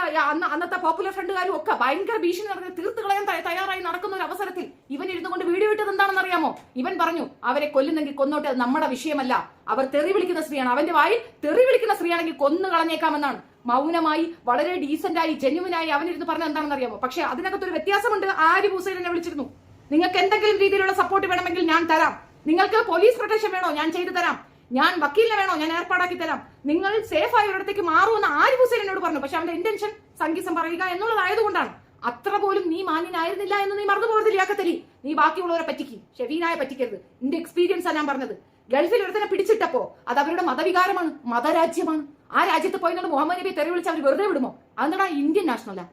അന്നത്തെ പോപ്പുലർ ഫ്രണ്ടുകാരും ഒക്കെ ഭയങ്കര ഭീഷണി നടത്തി തീർത്ത് കളയാൻ തയ്യാറായി നടക്കുന്ന ഒരു അവസരത്തിൽ ഇവൻ ഇരുന്നു കൊണ്ട് വീഡിയോ ഇട്ടത് എന്താണെന്ന് അറിയാമോ? ഇവൻ പറഞ്ഞു അവരെ കൊല്ലുന്നെങ്കിൽ കൊന്നോട്ടെ, നമ്മുടെ വിഷയമല്ല, അവർ തെറി വിളിക്കുന്ന സ്ത്രീയാണ്, അവന്റെ വായിൽ തെറി വിളിക്കുന്ന സ്ത്രീയാണെങ്കിൽ കൊന്നു കളഞ്ഞേക്കാമെന്നാണ് മൗനമായി വളരെ ഡീസന്റായി ജെന്യുവനായി അവനിരുന്ന് പറഞ്ഞത് എന്താണെന്ന് അറിയാമോ? പക്ഷെ അതിനകത്തൊരു വ്യത്യാസമുണ്ട്. ആരിഫ് ഹുസൈൻ എന്നെ വിളിച്ചിരുന്നു, നിങ്ങൾക്ക് എന്തെങ്കിലും രീതിയിലുള്ള സപ്പോർട്ട് വേണമെങ്കിൽ ഞാൻ തരാം, നിങ്ങൾക്ക് പോലീസ് പ്രൊട്ടക്ഷൻ വേണോ ഞാൻ ചെയ്തു തരാം, ഞാൻ വക്കീലിനെ വേണോ ഞാൻ ഏർപ്പാടാക്കി തരാം, നിങ്ങൾ സേഫ് ആയ ഒരിടത്തേക്ക് മാറുമെന്ന് ആരിഫ് ഹുസൈൻ എന്നോട് പറഞ്ഞു. പക്ഷെ അവന്റെ ഇന്റൻഷൻ സംഗീതം പറയുക എന്നുള്ളതായതുകൊണ്ടാണ്. അത്ര പോലും നീ മാന്യനായിരുന്നില്ല എന്ന് നീ മറന്നു പോകരുത് ലിയാഖത്ത് അലി. നീ ബാക്കിയുള്ളവരെ പറ്റിക്കും, ഷെഫീനായെ പറ്റിക്കരുത്. നിന്റെ എക്സ്പീരിയൻസാണ് ഞാൻ പറഞ്ഞത്. ഗൾഫിൽ ഒരുത്തനെ പിടിച്ചിട്ടപ്പോ അത് അവരുടെ മതവികാരമാണ്, മതരാജ്യമാണ്. ആ രാജ്യത്ത് പോയി മുഹമ്മദ് നബി തെറി വിളിച്ച് അവർ വെറുതെ വിടുമോ? അതെന്താ ഇന്ത്യൻ നാഷണലാ?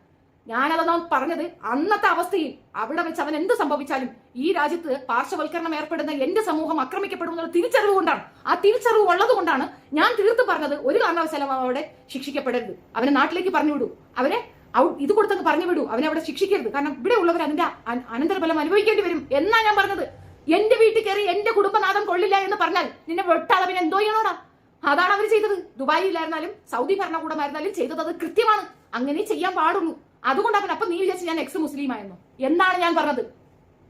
ഞാനതാ പറഞ്ഞത്. അന്നത്തെ അവസ്ഥയിൽ അവിടെ വെച്ച് അവൻ എന്ത് സംഭവിച്ചാലും ഈ രാജ്യത്ത് പാർശ്വവൽക്കരണം ഏർപ്പെടുന്ന എന്റെ സമൂഹം ആക്രമിക്കപ്പെടും എന്നുള്ള തിരിച്ചറിവ് കൊണ്ടാണ്, ആ തിരിച്ചറിവ് ഉള്ളത് കൊണ്ടാണ് ഞാൻ തീർത്തും പറഞ്ഞത് ഒരു കാരണവശാലും അവിടെ ശിക്ഷിക്കപ്പെടരുത്. അവനെ നാട്ടിലേക്ക് പറഞ്ഞു വിടൂ, അവനെ ഇത് കൊടുത്തങ്ങ് പറഞ്ഞു വിടൂ, അവനെ അവിടെ ശിക്ഷിക്കരുത്. കാരണം ഇവിടെ ഉള്ളവർ അതിന്റെ അനന്തരഫലം അനുഭവിക്കേണ്ടി വരും എന്നാ ഞാൻ പറഞ്ഞത്. എന്റെ വീട്ടിൽ കയറി എന്റെ കുടുംബനാഥം കൊള്ളില്ല എന്ന് പറഞ്ഞാൽ നിന്നെ വെട്ടാതെ പിന്നെ എന്തോ ചെയ്യണോടാ? അതാണ് അവർ ചെയ്തത്. ദുബായിലായിരുന്നാലും സൗദി ഭരണകൂടമായിരുന്നാലും ചെയ്തത് അത് കൃത്യമാണ്. അങ്ങനെ ചെയ്യാൻ പാടുള്ളൂ. അതുകൊണ്ടാണ് അപ്പൊ നീ വിചാരിച്ച് ഞാൻ എക്സ് മുസ്ലിം ആയിരുന്നു. എന്താണ് ഞാൻ പറഞ്ഞത്?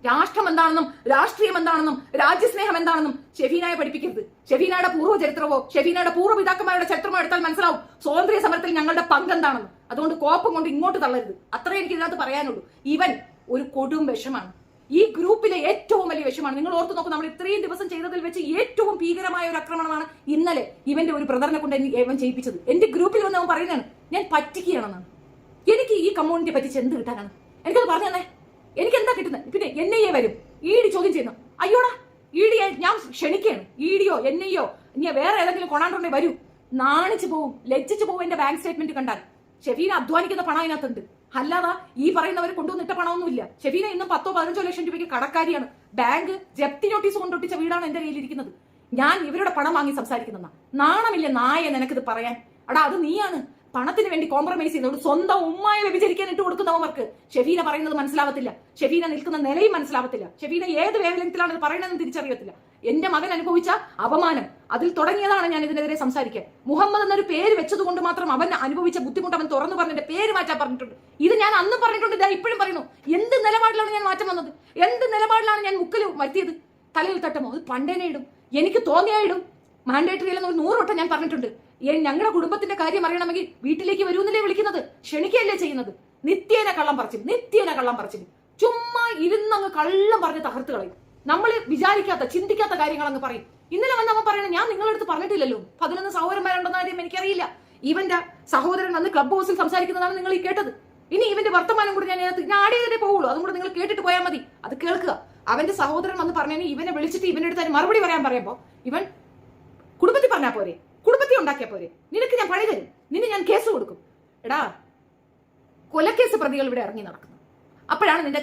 രാഷ്ട്രം എന്താണെന്നും രാഷ്ട്രീയം എന്താണെന്നും രാജ്യസ്നേഹം എന്താണെന്നും ഷെഫീനയെ പഠിപ്പിക്കരുത്. ഷെഫീനയുടെ പൂർവ്വ ചരിത്രമോ ഷെഫീനയുടെ പൂർവ്വപിതാക്കന്മാരുടെ ചരിത്രമോ എടുത്താൽ മനസ്സിലാവും സ്വാതന്ത്ര്യ സമരത്തിൽ ഞങ്ങളുടെ പങ്കെന്താണെന്ന്. അതുകൊണ്ട് കോപ്പം കൊണ്ട് ഇങ്ങോട്ട് തള്ളരുത്. അത്രേ എനിക്ക് ഇതിനകത്ത് പറയാനുള്ളൂ. ഇവൻ ഒരു കൊടും വിഷമാണ്, ഈ ഗ്രൂപ്പിലെ ഏറ്റവും വലിയ വിഷമാണ്. നിങ്ങൾ ഓർത്തു നോക്കും, നമ്മൾ ഇത്രയും ദിവസം ചെയ്തതിൽ വെച്ച് ഏറ്റവും ഭീകരമായ ഒരു ആക്രമണമാണ് ഇന്നലെ ഇവന്റെ ഒരു ബ്രദറിനെ കൊണ്ട് ഇവൻ ചെയ്യിപ്പിച്ചത്. എന്റെ ഗ്രൂപ്പിൽ വന്ന് അവൻ പറയുന്നതാണ് ഞാൻ പറ്റിക്കുകയാണെന്നാണ്. എനിക്ക് ഈ കമ്മ്യൂണിറ്റിയെ പറ്റിച്ച് എന്ത് കിട്ടാനാണ്? എനിക്കത് പറഞ്ഞു തന്നെ. എനിക്ക് എന്താ കിട്ടുന്നത്? പിന്നെ NIA വരും, ED ചോദ്യം ചെയ്യുന്നു. അയ്യോടാ, ED ഞാൻ ക്ഷണിക്കുകയാണ്. EDയോ NIAയോ ഇനി വേറെ ഏതെങ്കിലും കൊണാണ്ടറിനെ വരൂ, നാണിച്ചു പോവും, ലജ്ജിച്ചു പോവും. എന്റെ ബാങ്ക് സ്റ്റേറ്റ്മെന്റ് കണ്ടാൽ ഷെഫീന അധ്വാനിക്കുന്ന പണം അതിനകത്തുണ്ട്. അല്ലാതെ ഈ പറയുന്നവർ കൊണ്ടുവന്നിട്ട പണമൊന്നുമില്ല. ഷെഫീന ഇന്നും 10-15 ലക്ഷം രൂപയ്ക്ക് കടക്കാരിയാണ്. ബാങ്ക് ജപ്തി നോട്ടീസ് കൊണ്ടൊട്ടിച്ച വീടാണ് എന്റെ കയ്യിലിരിക്കുന്നത്. ഞാൻ ഇവരുടെ പണം വാങ്ങി സംസാരിക്കുന്ന നാണമില്ല നായ നിനക്കിത് പറയാൻ? അടാ, അത് നീയാണ് പണത്തിന് വേണ്ടി കോംപ്രമൈസ് ചെയ്യുന്നത്. സ്വന്തം ഉമ്മായെ വ്യഭിചരിക്കാൻ ഇട്ട് കൊടുക്കുന്നവർക്ക് ഷെഫീന പറയുന്നത് മനസ്സിലാവത്തില്ല, ഷെഫീന നിൽക്കുന്ന നിലയും മനസ്സിലാവത്തില്ല, ഷെഫീന ഏത് വേവലത്തിലാണ് ഇത് പറയുന്നതെന്ന് തിരിച്ചറിയത്തില്ല. എന്റെ മകൻ അനുഭവിച്ച അപമാനം അതിൽ തുടങ്ങിയതാണ് ഞാൻ ഇതിനെതിരെ സംസാരിക്കാൻ. മുഹമ്മദ് എന്നൊരു പേര് വെച്ചത് കൊണ്ട് മാത്രം അവൻ അനുഭവിച്ച ബുദ്ധിമുട്ട് അവൻ തുറന്നു പറഞ്ഞിട്ട് പേര് മാറ്റാൻ പറഞ്ഞിട്ടുണ്ട്. ഇത് ഞാൻ അന്നും പറഞ്ഞിട്ടുണ്ട്, ഇതാ ഇപ്പോഴും പറയുന്നു. എന്ത് നിലപാടിലാണ് ഞാൻ മാറ്റം വന്നത്? എന്ത് നിലപാടിലാണ് ഞാൻ മുക്കിൽ വരുത്തിയത്? തലയിൽ തട്ടമോ? അത് പണ്ടേനെ ഇടും, എനിക്ക് തോന്നിയായിടും. മാൻഡേറ്ററി അല്ലെന്ന് 100 വട്ടം ഞാൻ പറഞ്ഞിട്ടുണ്ട്. ഞങ്ങളുടെ കുടുംബത്തിന്റെ കാര്യം അറിയണമെങ്കിൽ വീട്ടിലേക്ക് വരൂന്നല്ലേ വിളിക്കുന്നത്, ക്ഷണിക്കുകയല്ലേ ചെയ്യുന്നത്. നിത്യേന കള്ളം പറച്ചിൽ ചുമ്മാ ഇരുന്നങ്ങ് കള്ളം പറഞ്ഞ് തകർത്ത് കളയും. നമ്മൾ വിചാരിക്കാത്ത ചിന്തിക്കാത്ത കാര്യങ്ങൾ അങ്ങ് പറയും. ഇന്നലെ വന്ന് അവൻ പറയണേ ഞാൻ നിങ്ങളുടെ അടുത്ത് പറഞ്ഞിട്ടില്ലല്ലോ 11 സഹോദരന്മാരുണ്ടെന്ന കാര്യം എനിക്കറിയില്ല. ഇവന്റെ സഹോദരൻ അന്ന് ക്ലബ് ഹൗസിൽ സംസാരിക്കുന്നതാണ് നിങ്ങൾ ഈ കേട്ടത്. ഇനി ഇവന്റെ വർത്തമാനം കൂടി ഞാൻ ആഡ് ചെയ്തേ പോകുള്ളൂ. അതും കൂടെ നിങ്ങൾ കേട്ടിട്ട് പോയാൽ മതി. അത് കേൾക്കുക. അവന്റെ സഹോദരൻ വന്ന് പറഞ്ഞതിന് ഇവനെ വിളിച്ചിട്ട് ഇവന്റെ അടുത്ത് മറുപടി പറയാൻ പറയുമ്പോ ഇവൻ കുടുംബത്തിൽ പറഞ്ഞാൽ പോരെ, കുടുംബത്തിൽ ഉണ്ടാക്കിയാൽ പോരെ, നിനക്ക് ഞാൻ പണി തരും, നിന്നെ ഞാൻ കേസ് കൊടുക്കും. എടാ, കൊലക്കേസ് പ്രതികൾ ഇവിടെ ഇറങ്ങി നടക്കുന്നു. അപ്പോഴാണ് നിന്റെ